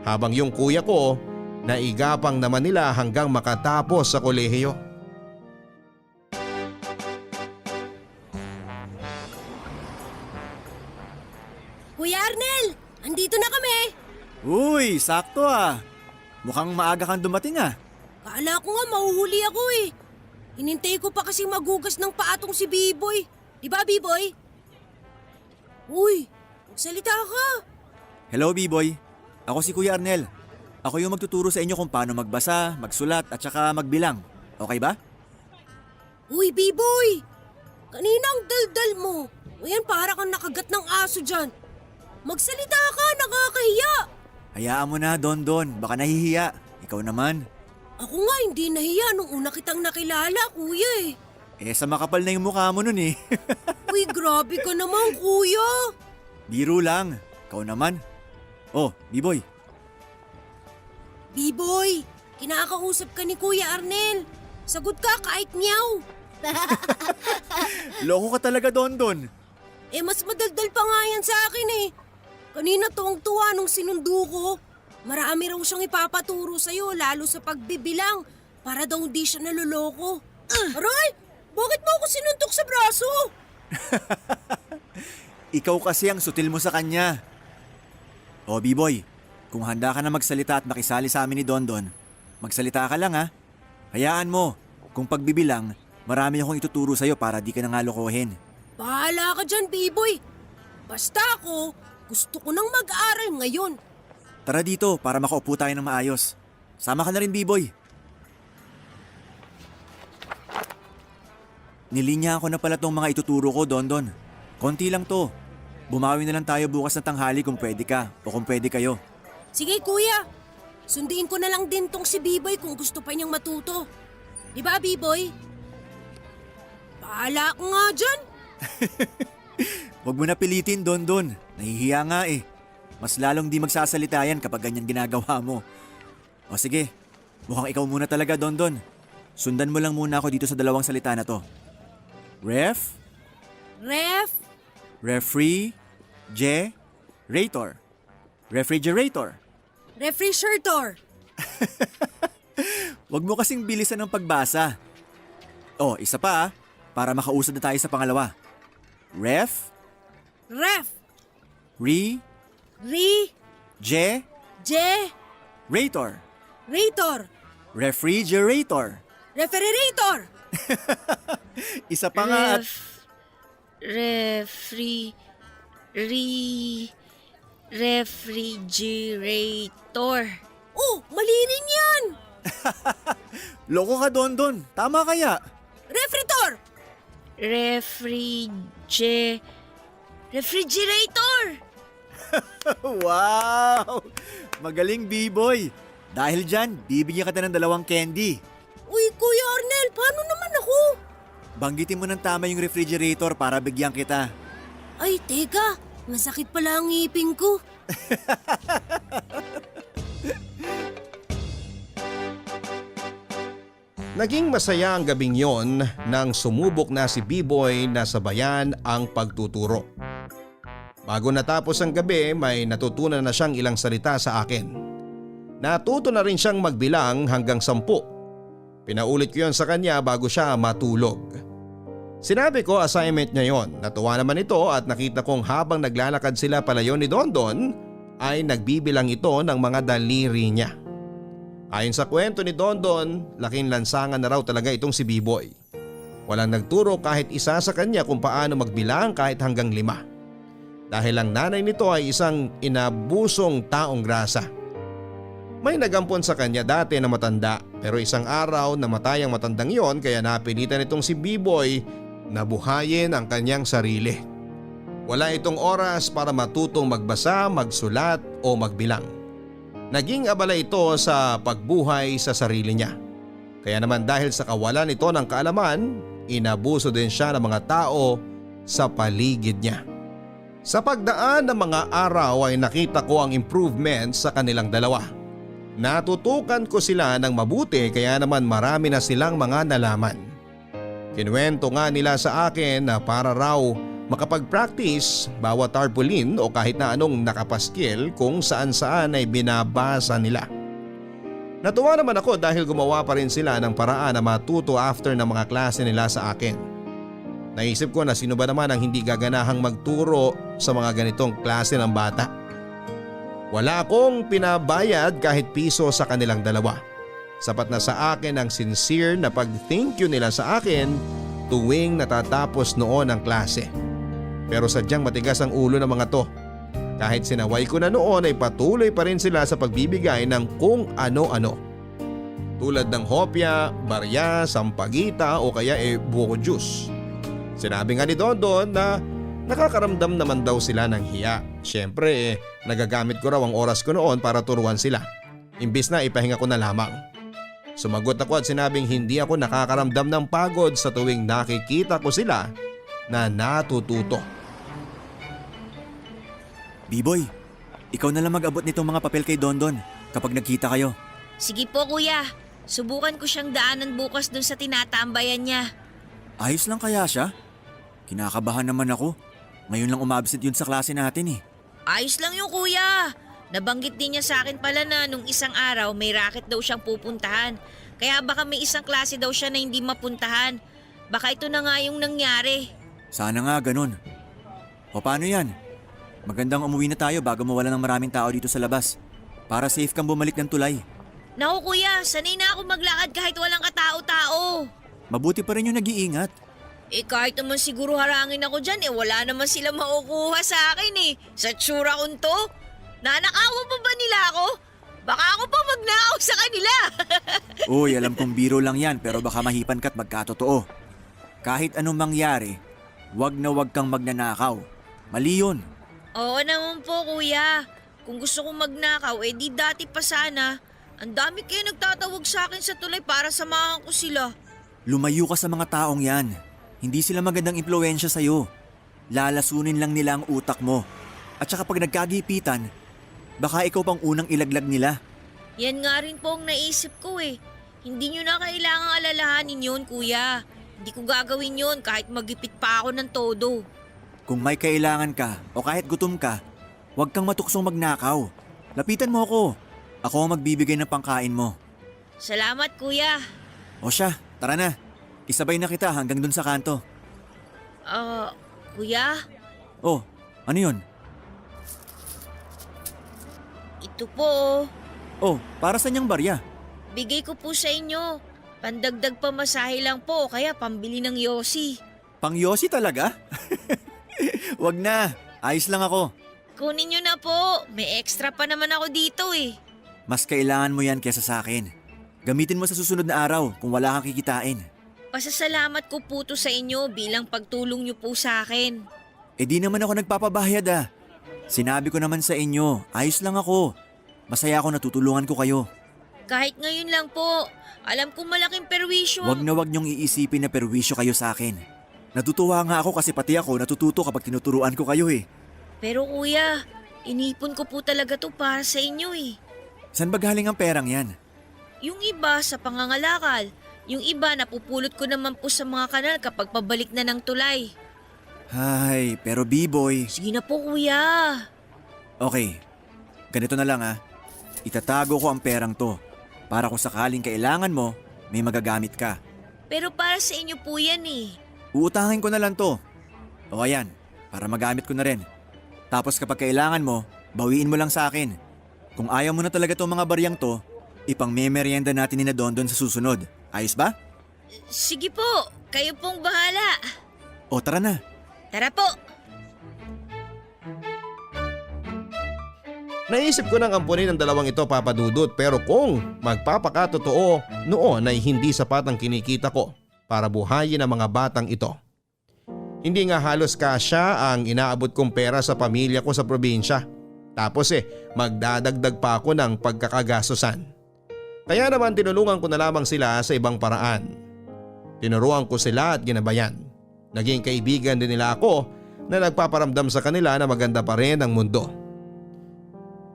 Habang yung kuya ko, naigapang naman nila hanggang makatapos sa kolehiyo. Kuya Arnel, andito na kami. Uy, sakto ah. Mukhang maaga kang dumating ah. Kala ko nga mahuhuli ako eh. Hinintay ko pa kasi magugas ng paatong si B-Boy. Diba B-Boy? Uy, magsalita ka. Hello B-Boy. Ako si Kuya Arnel. Ako yung magtuturo sa inyo kung paano magbasa, magsulat at saka magbilang. Okay ba? Uy B-Boy, kanina ang daldal mo. Ngayon para kang nakagat ng aso dyan. Magsalita ka, nakakahiya. Hayaan mo na, Don. Baka nahihiya. Ikaw naman. Ako nga hindi nahiya nung una kitang nakilala, kuya eh. Eh, sa makapal na yung mukha mo nun eh. Uy, grabe ka naman, kuya. Biro lang. Ikaw naman. Oh, B-Boy. B-Boy, kinakausap ka ni Kuya Arnel. Sagot ka kahit meow. Loko ka talaga, Don. Eh, mas madaldal pa nga yan sa akin eh. Kanina tuwang-tuwa nung sinundo ko. Marami raw siyang ipapaturo sa'yo lalo sa pagbibilang para daw hindi siya naloloko. Aray! Bakit mo ako sinuntok sa braso? Ikaw kasi ang sutil mo sa kanya. O B-Boy, kung handa ka na magsalita at makisali sa amin ni Don, magsalita ka lang ha. Hayaan mo, kung pagbibilang, marami akong ituturo sa'yo para di ka na nga lokohin. Bahala ka dyan, B-Boy. Basta ako, Gusto ko nang mag-aral ngayon. Tara dito para makaupo tayo ng maayos. Sama ka na rin, B-Boy. Nilinya ko na pala tong mga ituturo ko, Dondon. Konti lang to. Bumawi na lang tayo bukas na tanghali kung pwede ka o kung pwede kayo. Sige kuya, sunduin ko na lang din tong si B-Boy kung gusto pa niyang matuto. Di ba B-Boy? Bahala ko nga dyan. Huwag mo na pilitin, Dondon. Nahihiya nga eh. Mas lalong di magsasalita yan kapag ganyan ginagawa mo. O sige, mukhang ikaw muna talaga, Dondon. Sundan mo lang muna ako dito sa dalawang salita na to. Ref, refrigerator. Refrigerator. Refrigerator. Huwag mo kasing bilisan ng pagbasa. Oh, isa pa para makausad na tayo sa pangalawa. Ref, Ref. re, Je. rator. Rator. Refrigerator. Refrigerator. Isa pa nga at... Refrigerator. Oh, mali rin yan. Loko ka, Dondon. Tama kaya? Refritor. Refrigerator. Wow! Magaling, B-Boy. Dahil dyan, bibigyan kita ng 2 candy. Uy, Kuya Arnel, paano naman ako? Banggitin mo ng tama yung refrigerator para bigyan kita. Ay, teka. Masakit pala ang ngipin ko. Naging masaya ang gabing yon nang sumubok na si B-Boy na sabayan ang pagtuturo. Bago natapos ang gabi, may natutunan na siyang ilang salita sa akin. Natuto na rin siyang magbilang hanggang 10. Pinaulit ko yon sa kanya bago siya matulog. Sinabi ko assignment niya yon. Natuwa naman ito at nakita kong habang naglalakad sila palayo ni Dondon ay nagbibilang ito ng mga daliri niya. Ayon sa kwento ni Dondon, laking lansangan na raw talaga itong si B-Boy. Walang nagturo kahit isa sa kanya kung paano magbilang kahit hanggang 5. Dahil ang nanay nito ay isang inabusong taong grasa. May nagampon sa kanya dati na matanda pero isang araw namatay ang matandang yon kaya napilitan itong si B-Boy na buhayin ang kanyang sarili. Wala itong oras para matutong magbasa, magsulat o magbilang. Naging abala ito sa pagbuhay sa sarili niya. Kaya naman dahil sa kawalan nito ng kaalaman, inabuso din siya ng mga tao sa paligid niya. Sa pagdaan ng mga araw ay nakita ko ang improvement sa kanilang dalawa. Natutukan ko sila ng mabuti kaya naman marami na silang mga nalaman. Kinuwento nga nila sa akin na para raw makapag-practice bawat tarpaulin o kahit na anong nakapaskil kung saan-saan ay binabasa nila. Natuwa naman ako dahil gumawa pa rin sila ng paraan na matuto after ng mga klase nila sa akin. Naisip ko na sino ba naman ang hindi gaganahang magturo sa mga ganitong klase ng bata. Wala akong pinabayad kahit piso sa kanilang dalawa. Sapat na sa akin ang sincere na pag-thank you nila sa akin tuwing natatapos noon ang klase. Pero sadyang matigas ang ulo ng mga to. Kahit sinaway ko na noon ay patuloy pa rin sila sa pagbibigay ng kung ano-ano. Tulad ng hopya, barya, sampagita o kaya buko juice. Sinabi nga ni Dondon na nakakaramdam naman daw sila ng hiya. Siyempre nagagamit ko raw ang oras ko noon para turuan sila. Imbis na ipahinga ko na lamang. Sumagot ako at sinabing hindi ako nakakaramdam ng pagod sa tuwing nakikita ko sila na natututo. B-Boy, ikaw na lang mag-abot nitong mga papel kay Dondon kapag nagkita kayo. Sige po kuya, subukan ko siyang daanan bukas dun sa tinatambayan niya. Ayos lang kaya siya? Kinakabahan naman ako. Ngayon lang umabsent yun sa klase natin eh. Ayos lang yung kuya. Nabanggit din niya sa akin pala na nung isang araw may racket daw siyang pupuntahan. Kaya baka may isang klase daw siya na hindi mapuntahan. Baka ito na nga yung nangyari. Sana nga ganun. O paano yan? Magandang umuwi na tayo bago mawala ng maraming tao dito sa labas. Para safe kang bumalik ng tulay. Naku kuya, sanay na ako maglakad kahit walang katao-tao. Mabuti pa rin yung nag-iingat. Kahit naman siguro harangin ako dyan, wala naman sila makukuha sa akin Sa tsura kong to. Nanakawan pa ba nila ako? Baka ako pa magnakaw sa kanila. Uy, alam kong biro lang yan pero baka mahipan ka't magkatotoo. Kahit anong mangyari, wag na wag kang magnanakaw. Mali yun. Oo naman po, kuya. Kung gusto kong magnakaw, di dati pa sana. Ang dami kayo nagtatawag sa akin sa tulay para samahan ko sila. Lumayo ka sa mga taong yan. Hindi sila magandang impluensya sa'yo. Lalasunin lang nila ang utak mo. At saka pag nagkagipitan, baka ikaw pang unang ilaglag nila. Yan nga rin po ang naisip ko Hindi nyo na kailangang alalahanin yun, kuya. Hindi ko gagawin yun kahit magipit pa ako ng todo. Kung may kailangan ka o kahit gutom ka, huwag kang matuksong magnakaw. Lapitan mo ako. Ako ang magbibigay ng pangkain mo. Salamat, kuya. O siya, tara na. Isabay na kita hanggang dun sa kanto. Kuya? Oh, ano yun? Ito po. Oh, para sa niyang barya? Bigay ko po sa inyo. Pandagdag pamasahe lang po, kaya pambili ng yosi. Pang yosi talaga? Wag na, ayos lang ako. Kunin nyo na po. May extra pa naman ako dito Mas kailangan mo yan kesa sa akin. Gamitin mo sa susunod na araw kung wala kang kikitain. Pasasalamat ko po to sa inyo bilang pagtulong nyo po sa akin. Di naman ako nagpapabayad Sinabi ko naman sa inyo, ayos lang ako. Masaya ako natutulungan ko kayo. Kahit ngayon lang po, alam kong malaking perwisyo. Wag na wag niyong iisipin na perwisyo kayo sa akin. Natutuwa nga ako kasi pati ako natututo kapag tinuturuan ko kayo Pero kuya, inipon ko po talaga to para sa inyo Saan ba galing ang perang yan? Yung iba sa pangangalakal, yung iba napupulot ko naman po sa mga kanal kapag pabalik na ng tulay. Ay, pero B-boy. Sige na po kuya. Okay, ganito na lang Itatago ko ang perang to para kung sakaling kailangan mo, may magagamit ka. Pero para sa inyo po yan Uutangin ko na lang to. O ayan, para magamit ko na rin. Tapos kapag kailangan mo, bawiin mo lang sa akin. Kung ayaw mo na talaga tong mga baryang to, ipang memeryenda natin ni na Dondon sa susunod. Ayos ba? Sige po, kayo pong bahala. O tara na. Tara po. Naisip ko nang ampunin ang dalawang ito, Papa Dudut, pero kung magpapakatotoo, noon ay hindi sapat ang kinikita ko para buhayin ang mga batang ito. Hindi nga halos kasya ang inaabot kong pera sa pamilya ko sa probinsya. Tapos magdadagdag pa ako ng pagkakagastosan. Kaya naman tinulungan ko na lamang sila sa ibang paraan. Tinuruan ko sila at ginabayan. Naging kaibigan din nila ako na nagpaparamdam sa kanila na maganda pa rin ang mundo.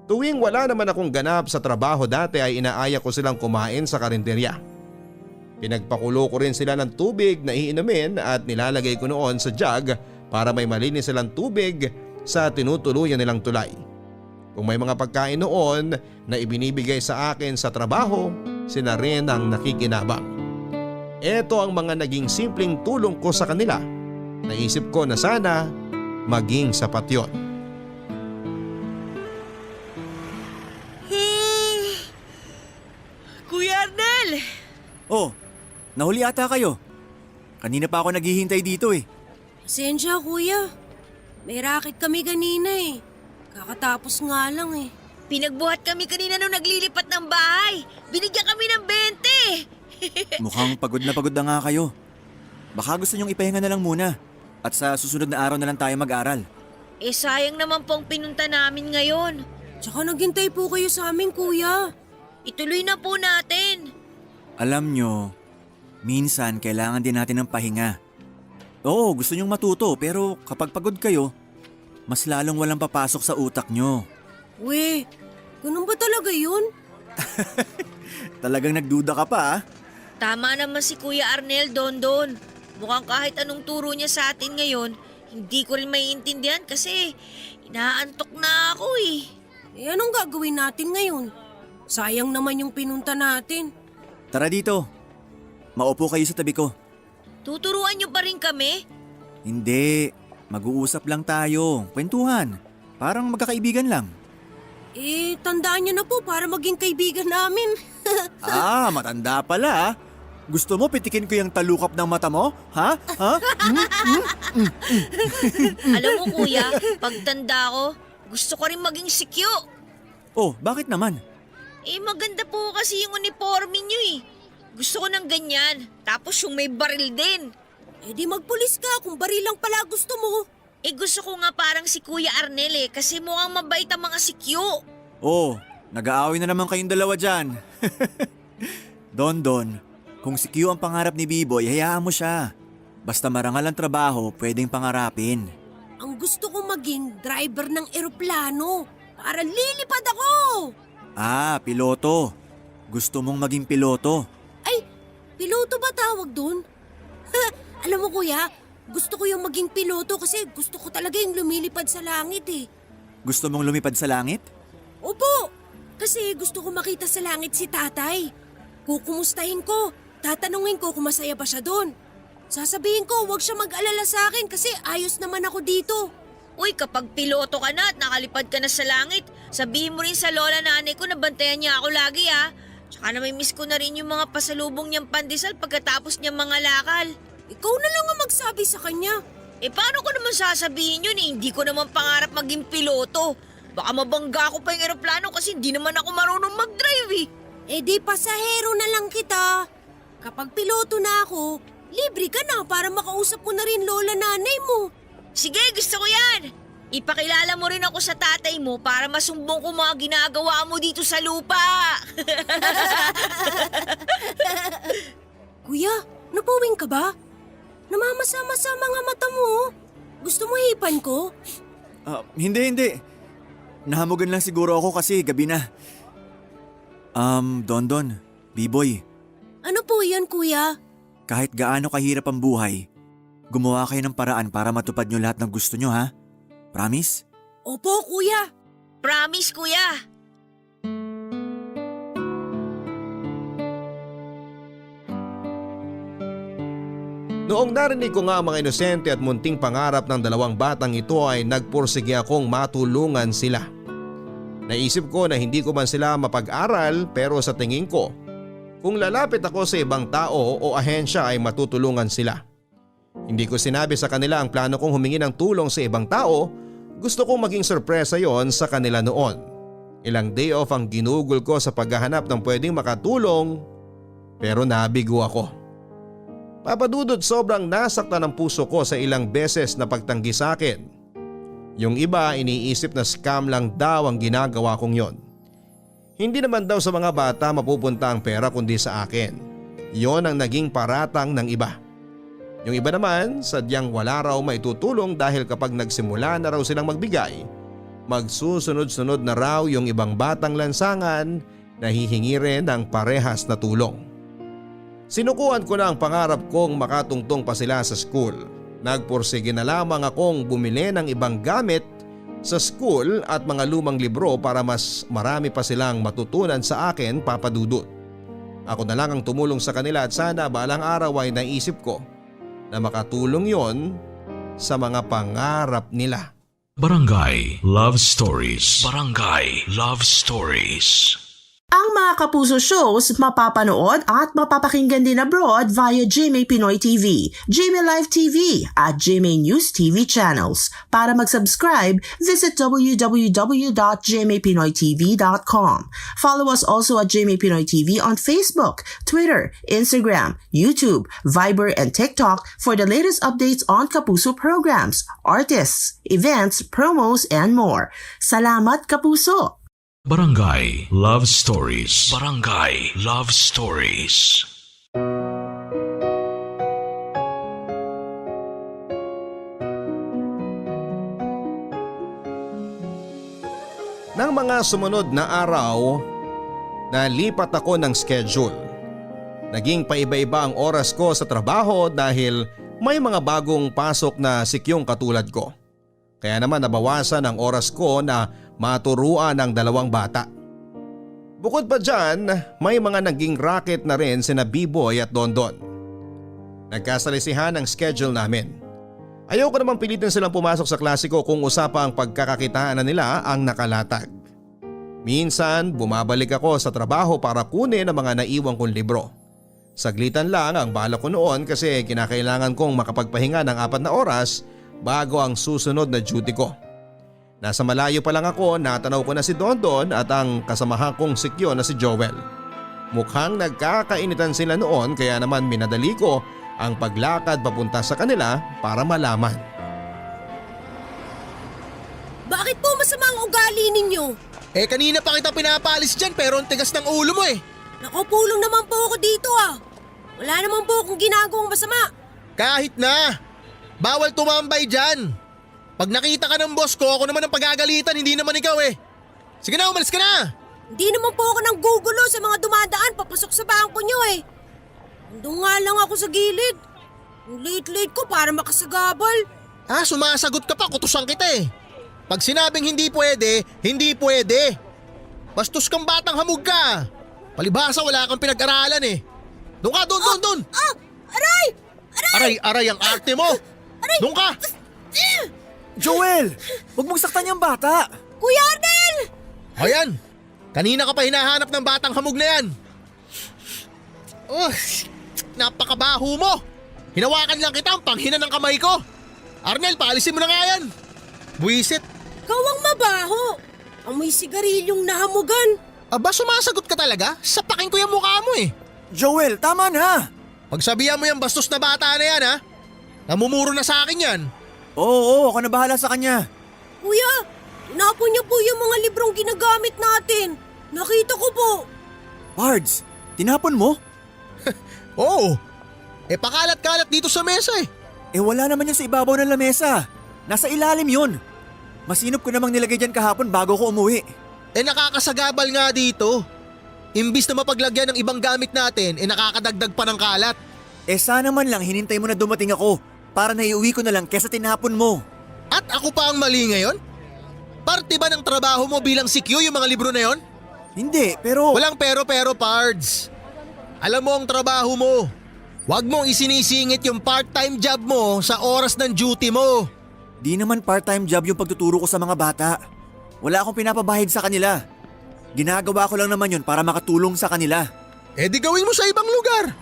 Tuwing wala naman akong ganap sa trabaho dati ay inaaya ko silang kumain sa karinderya. Pinagpakulo ko rin sila ng tubig na iinumin at nilalagay ko noon sa jug para may malinis silang tubig sa tinutuluyan nilang tulay. Kung may mga pagkain noon na ibinibigay sa akin sa trabaho, sila rin ang nakikinabang. Ito ang mga naging simpleng tulong ko sa kanila. Naisip ko na sana maging sapat yon. Kuya Arnel! Oh, nahuli ata kayo. Kanina pa ako naghihintay dito Pasensya kuya. May racket kami kanina Kakatapos nga lang Pinagbuhat kami kanina nung naglilipat ng bahay. Binigyan kami ng 20. Mukhang pagod na nga kayo. Baka gusto nyong ipahinga na lang muna. At sa susunod na araw na lang tayo mag-aral. Sayang naman pong pinunta namin ngayon. Tsaka naghintay po kayo sa amin kuya. Ituloy na po natin. Alam nyo, minsan kailangan din natin ng pahinga. Oo, gusto nyong matuto pero kapag pagod kayo, mas lalong walang papasok sa utak nyo. We, ganun ba talaga yun? Talagang nagduda ka pa Tama naman si Kuya Arnel, Dondon. Mukhang kahit anong turo niya sa atin ngayon, hindi ko rin maiintindihan kasi inaantok na ako Anong gagawin natin ngayon? Sayang naman yung pinunta natin. Tara dito. Maupo kayo sa tabi ko. Tuturuan niyo pa rin kami? Hindi. Mag-uusap lang tayo. Kwentuhan. Parang magkakaibigan lang. Tandaan niyo na po para maging kaibigan namin. Matanda pala Gusto mo pitikin ko yung talukap ng mata mo? Ha? Ha? Alam mo kuya, pagtanda ko, gusto ko rin maging sikyo. Oh, bakit naman? Maganda po kasi yung uniforme niyo eh. Gusto ko ng ganyan, tapos yung may baril din. Di magpulis ka kung barilang pala gusto mo. Gusto ko nga parang si Kuya Arnel kasi mukhang mabait ang mga sikyo. Oh, nag-aaway na naman kayong dalawa dyan. Don, kung si Q ang pangarap ni B-Boy, hayaan mo siya. Basta marangal ang trabaho, pwedeng pangarapin. Ang gusto ko maging driver ng eroplano para lilipad ako. Ah, piloto. Gusto mong maging piloto? Ay, piloto ba tawag dun? Alam mo kuya, gusto ko yung maging piloto kasi gusto ko talaga yung lumilipad sa langit eh. Gusto mong lumipad sa langit? Opo, kasi gusto ko makita sa langit si tatay. Kukumustahin ko, tatanungin ko kung masaya ba siya doon. Sasabihin ko huwag siya mag-alala sa akin kasi ayos naman ako dito. Uy, kapag piloto ka na at nakalipad ka na sa langit, sabihin mo rin sa lola nanay ko na bantayan niya ako lagi ha. Tsaka na may miss ko na rin yung mga pasalubong niyang pandesal pagkatapos niyang mga lakal. Ikaw na lang ang magsabi sa kanya. Paano ko naman sasabihin yun Hindi ko naman pangarap maging piloto. Baka mabangga ako pa yung eroplano kasi hindi naman ako marunong mag-drive Di pasahero na lang kita. Kapag piloto na ako, libre ka na para makausap ko na rin lola nanay mo. Sige, gusto ko yan. Ipakilala mo rin ako sa tatay mo para masumbong ko mga ginagawa mo dito sa lupa. Kuya, napuwing ka ba? Namamasa-masa mga mata mo. Gusto mo hipan ko? Hindi. Nahamugan lang siguro ako kasi gabi na. Don, B-Boy. Ano po yan, kuya? Kahit gaano kahirap ang buhay, gumawa kayo ng paraan para matupad nyo lahat ng gusto nyo, ha? Promise? Opo, kuya. Promise, kuya. Noong narinig ko nga ang mga inosente at munting pangarap ng dalawang batang ito ay nagpursige akong matulungan sila. Naisip ko na hindi ko man sila mapag-aral pero sa tingin ko, kung lalapit ako sa ibang tao o ahensya ay matutulungan sila. Hindi ko sinabi sa kanila ang plano kong humingi ng tulong sa ibang tao, gusto kong maging sorpresa yon sa kanila noon. Ilang day off ang ginugol ko sa paghahanap ng pwedeng makatulong pero nabigo ako. Papadudod, sobrang nasaktan ang puso ko sa ilang beses na pagtanggi sa akin. Yung iba iniisip na scam lang daw ang ginagawa kong yon. Hindi naman daw sa mga bata mapupunta ang pera kundi sa akin. Yon ang naging paratang ng iba. Yung iba naman sadyang wala raw maitutulong dahil kapag nagsimula na raw silang magbigay, magsusunod-sunod na raw yung ibang batang lansangan na hihingi rin ng parehas na tulong. Sinukuhan ko na ang pangarap kong makatungtong pa sila sa school. Nagpursige na lamang akong bumili ng ibang gamit sa school at mga lumang libro para mas marami pa silang matutunan sa akin, Papa Dudut. Ako na lang ang tumulong sa kanila at sana balang araw ay naisip ko na makatulong yon sa mga pangarap nila. Barangay Love Stories. Barangay Love Stories. Ang mga Kapuso shows mapapanood at mapapakinggan din abroad via GMA Pinoy TV, GMA Live TV at GMA News TV channels. Para mag-subscribe, visit www.gmapinoytv.com. Follow us also at GMA Pinoy TV on Facebook, Twitter, Instagram, YouTube, Viber, and TikTok for the latest updates on Kapuso programs, artists, events, promos, and more. Salamat, Kapuso! Barangay Love Stories. Barangay Love Stories. Nang mga sumunod na araw, nalipat ako ng schedule. Naging paiba-iba ang oras ko sa trabaho dahil may mga bagong pasok na sikyong katulad ko. Kaya naman nabawasan ang oras ko na maturuan ng dalawang bata. Bukod pa dyan, may mga naging racket na rin sina B-Boy at Dondon. Nagkasalisihan ang schedule namin. Ayoko namang pilitin silang pumasok sa klase ko kung usapang pagkakakitaan na nila ang nakalatag. Minsan bumabalik ako sa trabaho para kunin ang mga naiwan kong libro. Saglitan lang ang balak ko noon kasi kinakailangan kong makapagpahinga ng 4 na oras bago ang susunod na duty ko. Nasa malayo pa lang ako, natanaw ko na si Dondon at ang kasamahan kong sikyo na si Joel. Mukhang nagkakainitan sila noon kaya naman minadali ko ang paglakad papunta sa kanila para malaman. Bakit po masama ang ugali ninyo? Kanina pa kita pinapalis dyan pero ang tigas ng ulo mo eh. Nakapulong naman po ako dito ah. Wala naman po akong ginagawang masama. Kahit na. Bawal tumambay dyan. Pag nakita ka ng boss ko, ako naman ang pagagalitan, hindi naman ikaw eh. Sige na, umalis ka na. Hindi naman po ako nang gugulo sa mga dumadaan papasok sa bangko nyo eh. Nandun nga lang ako sa gilid. Ang late-late ko para makasagabal. Sumasagot ka pa, kutusan kita eh. Pag sinabing hindi pwede, hindi pwede. Bastos kang batang hamog ka. Palibhasa wala kang pinag-aralan eh. Doon ka, doon. Aray! Aray ang arte mo. Doon ka. Joel! Huwag mong saktan yung bata! Kuya Arnel! Ayan, kanina ka pa hinahanap ng batang hamog na yan. Napakabaho mo. Hinawakan lang kita ang panghina ng kamay ko. Arnel, paalisin mo na nga yan. Buisit. Gawang mabaho. Amoy sigarilyong nahamugan. Aba, sumasagot ka talaga? Sapakin ko yung mukha mo eh. Joel, tama na! Pagsabihan mo yung bastos na bata na yan ha. Namumuro na sa akin yan. Oo, ako na bahala sa kanya. Kuya, tinapon niyo po yung mga librong ginagamit natin. Nakita ko po. Pards, tinapon mo? Oo. Pakalat-kalat dito sa mesa eh. Wala naman yun sa ibabaw ng lamesa. Nasa ilalim yun. Masinop ko namang nilagay dyan kahapon bago ko umuwi. Nakakasagabal nga dito. Imbis na mapaglagyan ng ibang gamit natin, nakakadagdag pa ng kalat. Sana man lang hinintay mo na dumating ako para naiuwi ko na lang kesa tinapon mo. At ako pa ang mali ngayon? Parte ba ng trabaho mo bilang CQ yung mga libro na yon? Hindi, pero… Walang pero, Pards. Alam mo ang trabaho mo. Huwag mong isinisingit yung part-time job mo sa oras ng duty mo. Di naman part-time job yung pagtuturo ko sa mga bata. Wala akong pinapabahid sa kanila. Ginagawa ko lang naman yun para makatulong sa kanila. Di gawin mo sa ibang lugar.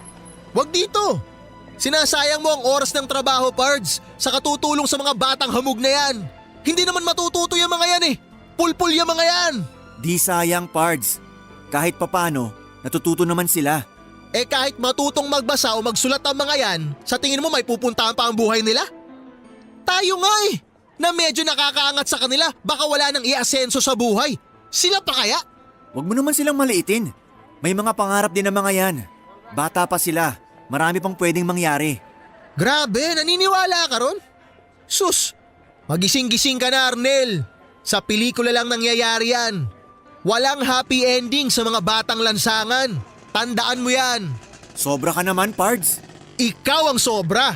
Huwag dito. Sinasayang mo ang oras ng trabaho, Pards, sa katutulong sa mga batang hamog na yan. Hindi naman matututo yung mga yan eh. Pulpul yung mga yan. Di sayang, Pards. Kahit papano, natututo naman sila. Kahit matutong magbasa o magsulat ang mga yan, sa tingin mo may pupuntahan pa ang buhay nila? Tayo nga eh, na medyo nakakaangat sa kanila, baka wala nang iasenso sa buhay. Sila pa kaya? Huwag mo naman silang maliitin. May mga pangarap din ng mga yan. Bata pa sila. Marami pang pwedeng mangyari. Grabe, naniniwala ka ron? Sus, magising-gising ka na, Arnel. Sa pelikula lang nangyayari yan. Walang happy ending sa mga batang lansangan. Tandaan mo yan. Sobra ka naman, Pards. Ikaw ang sobra.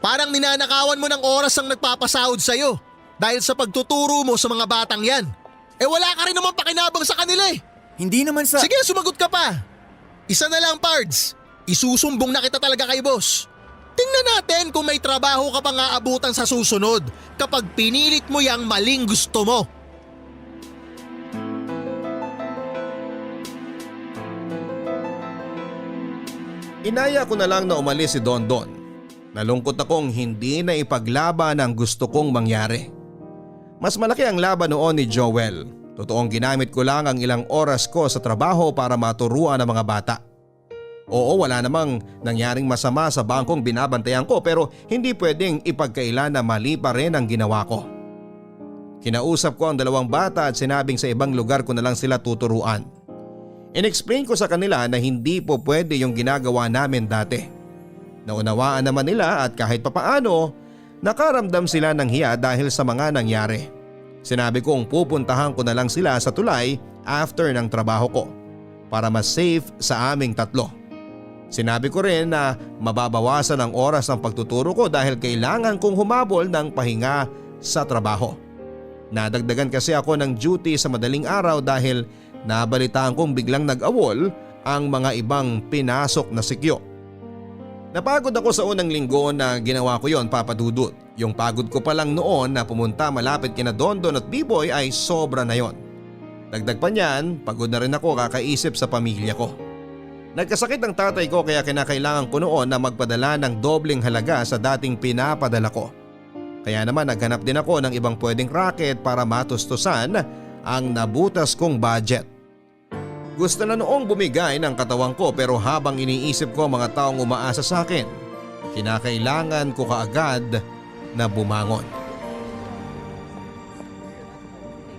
Parang ninanakawan mo ng oras ang nagpapasahod sa'yo dahil sa pagtuturo mo sa mga batang yan. Wala ka rin naman pakinabang sa kanila eh. Hindi naman sa… Sige, sumagot ka pa. Isa na lang, Pards. Isusumbong na kita talaga kay boss. Tingnan natin kung may trabaho ka pang aabutan sa susunod kapag pinilit mo yang maling gusto mo. Inaya ko na lang na umalis si Dondon. Nalungkot akong hindi na ipaglaban ang gusto kong mangyari. Mas malaki ang laban noon ni Joel. Totoong ginamit ko lang ang ilang oras ko sa trabaho para maturuan ang mga bata. Oo, wala namang nangyaring masama sa bangkong binabantayan ko pero hindi pwedeng ipagkaila na mali pa rin ang ginawa ko. Kinausap ko ang 2 bata at sinabing sa ibang lugar ko na lang sila tuturuan. In-explain ko sa kanila na hindi po pwede yung ginagawa namin dati. Naunawaan naman nila at kahit papaano, nakaramdam sila ng hiya dahil sa mga nangyari. Sinabi kong pupuntahan ko na lang sila sa tulay after ng trabaho ko para mas safe sa aming 3. Sinabi ko rin na mababawasan ang oras ng pagtuturo ko dahil kailangan kong humabol ng pahinga sa trabaho. Nadagdagan kasi ako ng duty sa madaling araw dahil nabalitaan kong biglang nag-awol ang mga ibang pinasok na sikyo. Napagod ako sa unang linggo na ginawa ko yon, Papa Dudut. Yung pagod ko pa lang noon na pumunta malapit kina Dondon at B-Boy ay sobra na yon. Dagdag pa niyan, pagod na rin ako kakaisip sa pamilya ko. Nagkasakit ang tatay ko kaya kinakailangan ko noon na magpadala ng dobleng halaga sa dating pinapadala ko. Kaya naman naghanap din ako ng ibang pwedeng racket para matustusan ang nabutas kong budget. Gusto na noong bumigay ng katawan ko pero habang iniisip ko ang mga taong umaasa sa akin, kinakailangan ko kaagad na bumangon.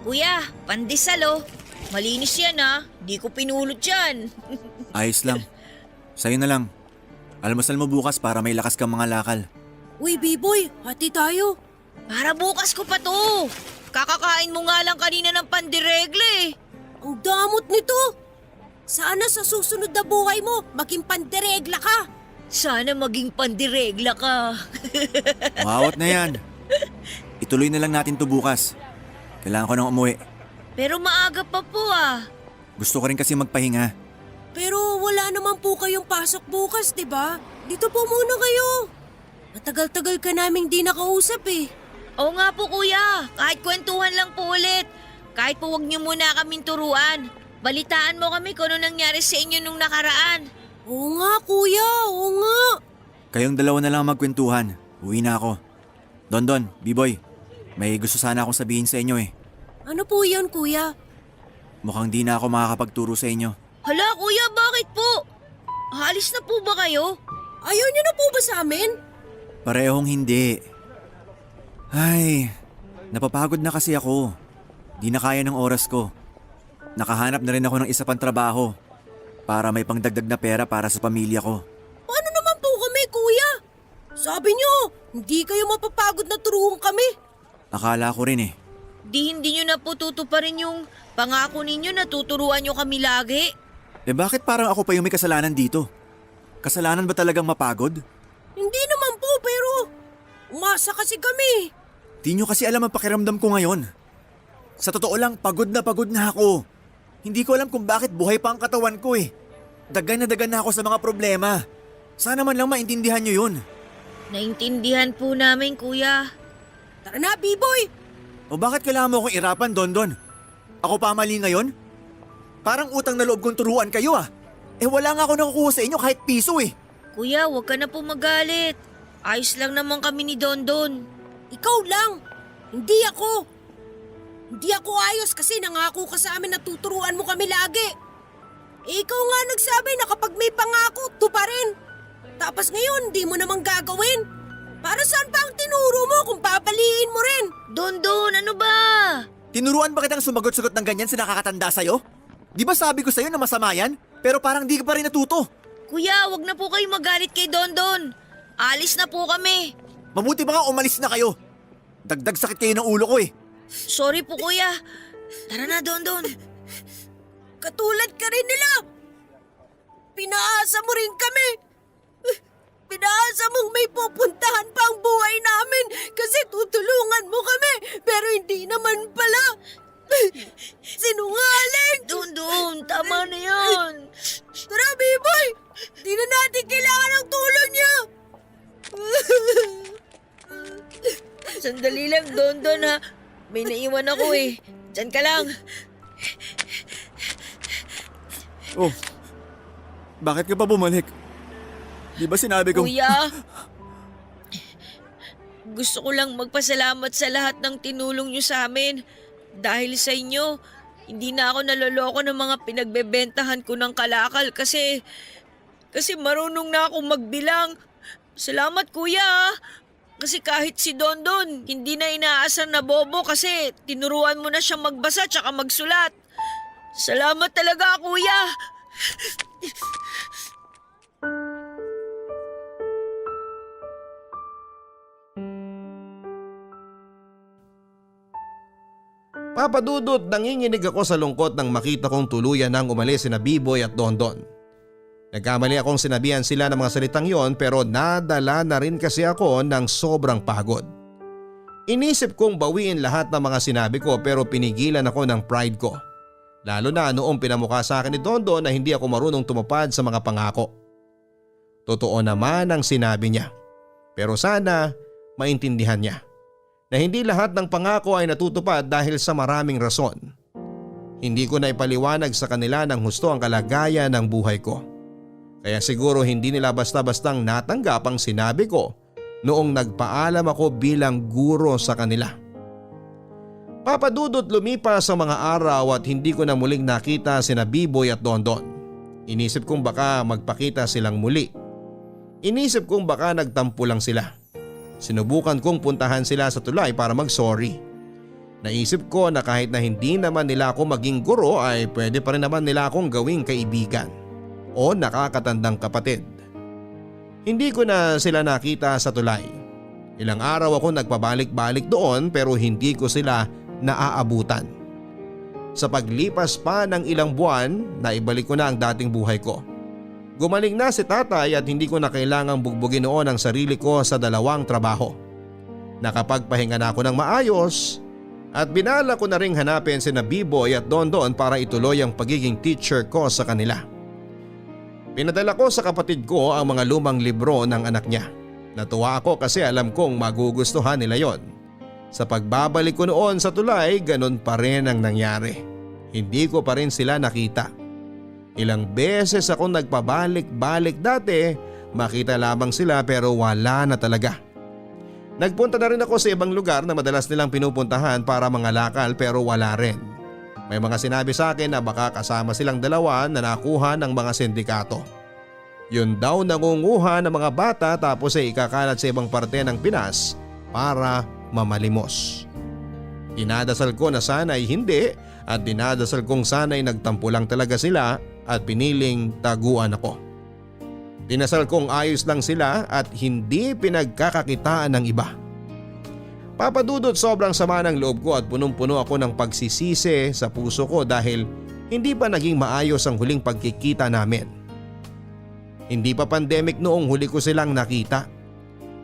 Kuya, pandesal oh. Malinis yan ah. Di ko pinulot yan. Ayos lang. Sa'yo na lang. Almusal mo bukas para may lakas kang mga lakal. Uy, B-boy, hati tayo. Para bukas ko pa to. Kakakain mo nga lang kanina ng pandiregla eh. Ang damot nito. Sana sa susunod na buhay mo, maging panderegla ka. Sana maging pandiregla ka. Mawawat na yan. Ituloy na lang natin to bukas. Kailangan ko nang umuwi. Pero maaga pa po ah. Gusto ko rin kasi magpahinga. Pero wala naman po kayong pasok bukas, di ba? Dito po muna kayo. Matagal-tagal ka naming di nakausap eh. Oo nga po kuya, kahit kwentuhan lang po ulit. Kahit po wag niyo muna kaming turuan. Balitaan mo kami kung ano nangyari sa inyo nung nakaraan. Oo nga kuya, oo nga. Kayong dalawa na lang magkwentuhan. Uwi na ako. Don, B-boy. May gusto sana akong sabihin sa inyo eh. Ano po yun kuya? Mukhang di na ako makakapagturo sa inyo. Hala kuya, bakit po? Alis na po ba kayo? Ayaw niyo na po ba sa amin? Parehong hindi. Ay, napapagod na kasi ako. Di na kaya ng oras ko. Nakahanap na rin ako ng isa pang trabaho para may pangdagdag na pera para sa pamilya ko. Paano naman po kami kuya? Sabi niyo, hindi kayo mapapagod na turuan kami. Akala ko rin eh. Hindi nyo na po tutuparin yung pangako ninyo na tuturuan nyo kami lagi. Eh bakit parang ako pa yung may kasalanan dito? Kasalanan ba talagang mapagod? Hindi naman po pero umasa kasi kami. Di nyo kasi alam ang pakiramdam ko ngayon. Sa totoo lang, pagod na ako. Hindi ko alam kung bakit buhay pa ang katawan ko eh. Dagan na ako sa mga problema. Sana man lang maintindihan nyo yun. Naintindihan po namin kuya. Tara na, B-boy! O bakit kailangan mo akong irapan, Don? Ako pa mali ngayon? Parang utang na loob kong turuan kayo ah. Eh wala nga ako nakukuha sa inyo kahit piso eh. Kuya, huwag ka na po magalit. Ayos lang naman kami ni Dondon. Ikaw lang, hindi ako. Hindi ako ayos kasi nangako ka sa amin na tuturuan mo kami lagi. Ikaw nga nagsabi na kapag may pangako, tuparin. Tapos ngayon, di mo namang gagawin. Para saan pa ang tinuro mo kung papaliin mo rin? Dondon, ano ba? Tinuruan ba kitang sumagot-sagot ng ganyan sa nakakatanda sa'yo? Di ba sabi ko sa'yo na masama yan? Pero parang di ka pa rin natuto. Kuya, wag na po kayo magalit kay Dondon. Alis na po kami. Mabuti ba nga umalis na kayo? Dagdag sakit kayo ng ulo ko eh. Sorry po kuya. Tara na, Dondon. Katulad ka rin nila. Pinaasa mo rin kami. Pinaasa mong may pupuntahan pa ang buhay namin kasi tutulungan mo kami. Pero hindi naman pala. Sinungaling! Dondon, tama na yan. Tara, B-boy! Di na natin kailangan ng tulong niya. Sandali lang, Dondon ha. May naiwan ako eh. Diyan ka lang. Oh, bakit ka pa bumalik? Di ba sinabi kong... Kuya, gusto ko lang magpasalamat sa lahat ng tinulong niyo sa amin. Dahil sa inyo, hindi na ako naloloko ng mga pinagbebentahan ko ng kalakal kasi marunong na akong magbilang. Salamat kuya ah. Kasi kahit si Dondon, hindi na inaasar na bobo kasi tinuruan mo na siyang magbasa tsaka magsulat. Salamat talaga kuya. Papa Dudut, nanginginig ako sa lungkot nang makita kong tuluyan nang umalis sina B-boy at Dondon. Nagkamali akong sinabihan sila ng mga salitang yon pero nadala na rin kasi ako ng sobrang pagod. Inisip kong bawiin lahat ng mga sinabi ko pero pinigilan ako ng pride ko. Lalo na noong pinamukha sa akin ni Dondon na hindi ako marunong tumupad sa mga pangako. Totoo naman ang sinabi niya. Pero sana maintindihan niya na hindi lahat ng pangako ay natutupad dahil sa maraming rason. Hindi ko na ipaliwanag sa kanila ng husto ang kalagayan ng buhay ko. Kaya siguro hindi nila basta-bastang natanggap ang sinabi ko noong nagpaalam ako bilang guro sa kanila. Papa Dudut, lumipas ang mga araw at hindi ko na muling nakita sina Biboy at Dondon. Inisip kong baka magpakita silang muli. Inisip kong baka nagtampo lang sila. Sinubukan kong puntahan sila sa tulay para mag-sorry. Naisip ko na kahit na hindi naman nila ako maging guro ay pwede pa rin naman nila akong gawing kaibigan o nakakatandang kapatid. Hindi ko na sila nakita sa tulay. Ilang araw ako nagpabalik-balik doon pero hindi ko sila naaabutan. Sa paglipas pa ng ilang buwan, naibalik ko na ang dating buhay ko. Gumaling na si tatay at hindi ko na kailangang bugbugin noon ang sarili ko sa 2 trabaho. Nakapagpahinga na ako ng maayos at binala ko na ring hanapin sina Biboy at Dondon para ituloy ang pagiging teacher ko sa kanila. Pinadala ko sa kapatid ko ang mga lumang libro ng anak niya. Natuwa ako kasi alam kong magugustuhan nila yon. Sa pagbabalik ko noon sa tulay, ganun pa rin ang nangyari. Hindi ko pa rin sila nakita. Ilang beses ako nagpabalik-balik dati, makita lamang sila pero wala na talaga. Nagpunta na rin ako sa ibang lugar na madalas nilang pinupuntahan para mangalakal pero wala rin. May mga sinabi sa akin na baka kasama silang 2 na nakuha ng mga sindikato. Yun daw nangunguha ng mga bata tapos ay ikakalat sa ibang parte ng Pinas para mamalimos. Dinadasal ko na sana'y hindi at dinadasal kong sana'y nagtampo lang talaga sila at piniling taguan ako. Dinasal kong ayos lang sila at hindi pinagkakakitaan ng iba. Papa Dudut, sobrang sama ng loob ko at punong-puno ako ng pagsisisi sa puso ko dahil hindi pa naging maayos ang huling pagkikita namin. Hindi pa pandemic noong huli ko silang nakita.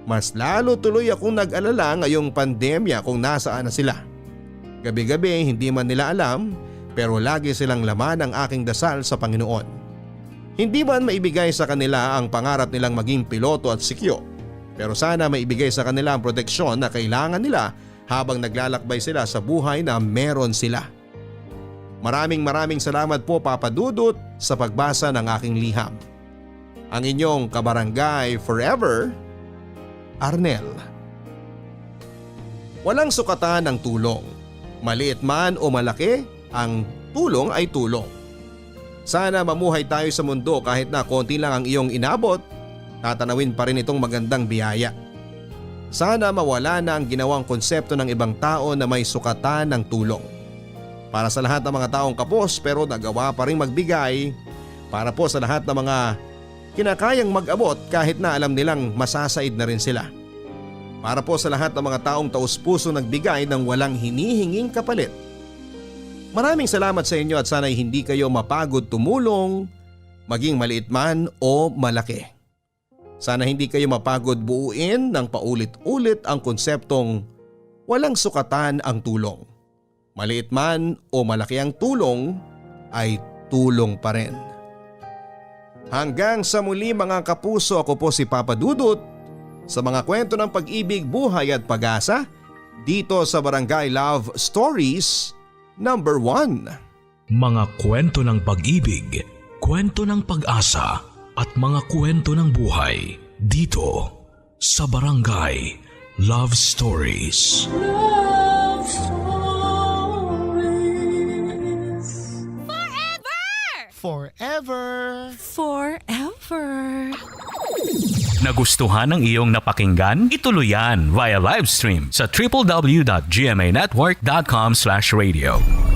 Mas lalo tuloy akong nag-alala ngayong pandemya kung nasaan na sila. Gabi-gabi hindi man nila alam pero lagi silang laman ang aking dasal sa Panginoon. Hindi man maibigay sa kanila ang pangarap nilang maging piloto at sikyo, pero sana maibigay sa kanila ang proteksyon na kailangan nila habang naglalakbay sila sa buhay na meron sila. Maraming salamat po Papa Dudut sa pagbasa ng aking liham. Ang inyong kabarangay forever, Arnel. Walang sukatan ng tulong. Maliit man o malaki, ang tulong ay tulong. Sana mamuhay tayo sa mundo kahit na konti lang ang iyong inabot, tatanawin pa rin itong magandang biyaya. Sana mawala na ang ginawang konsepto ng ibang tao na may sukatan ng tulong. Para sa lahat ng mga taong kapos pero nagawa pa rin magbigay, para po sa lahat ng mga kinakayang mag-abot kahit na alam nilang masasaid na rin sila. Para po sa lahat ng mga taong taus-puso nagbigay ng walang hinihinging kapalit. Maraming salamat sa inyo at sana'y hindi kayo mapagod tumulong, maging maliit man o malaki. Sana hindi kayo mapagod buuin ng paulit-ulit ang konseptong walang sukatan ang tulong. Maliit man o malaki ang tulong ay tulong pa rin. Hanggang sa muli mga kapuso, ako po si Papa Dudut sa mga kwento ng pag-ibig, buhay at pag-asa dito sa Barangay Love Stories Number 1. Mga kwento ng pag-ibig, kwento ng pag-asa at mga kwento ng buhay dito sa Barangay Love Stories. Love Stories. Forever! Nagustuhan ng iyong napakinggan? Ituloy yan via live stream sa www.gmanetwork.com/radio.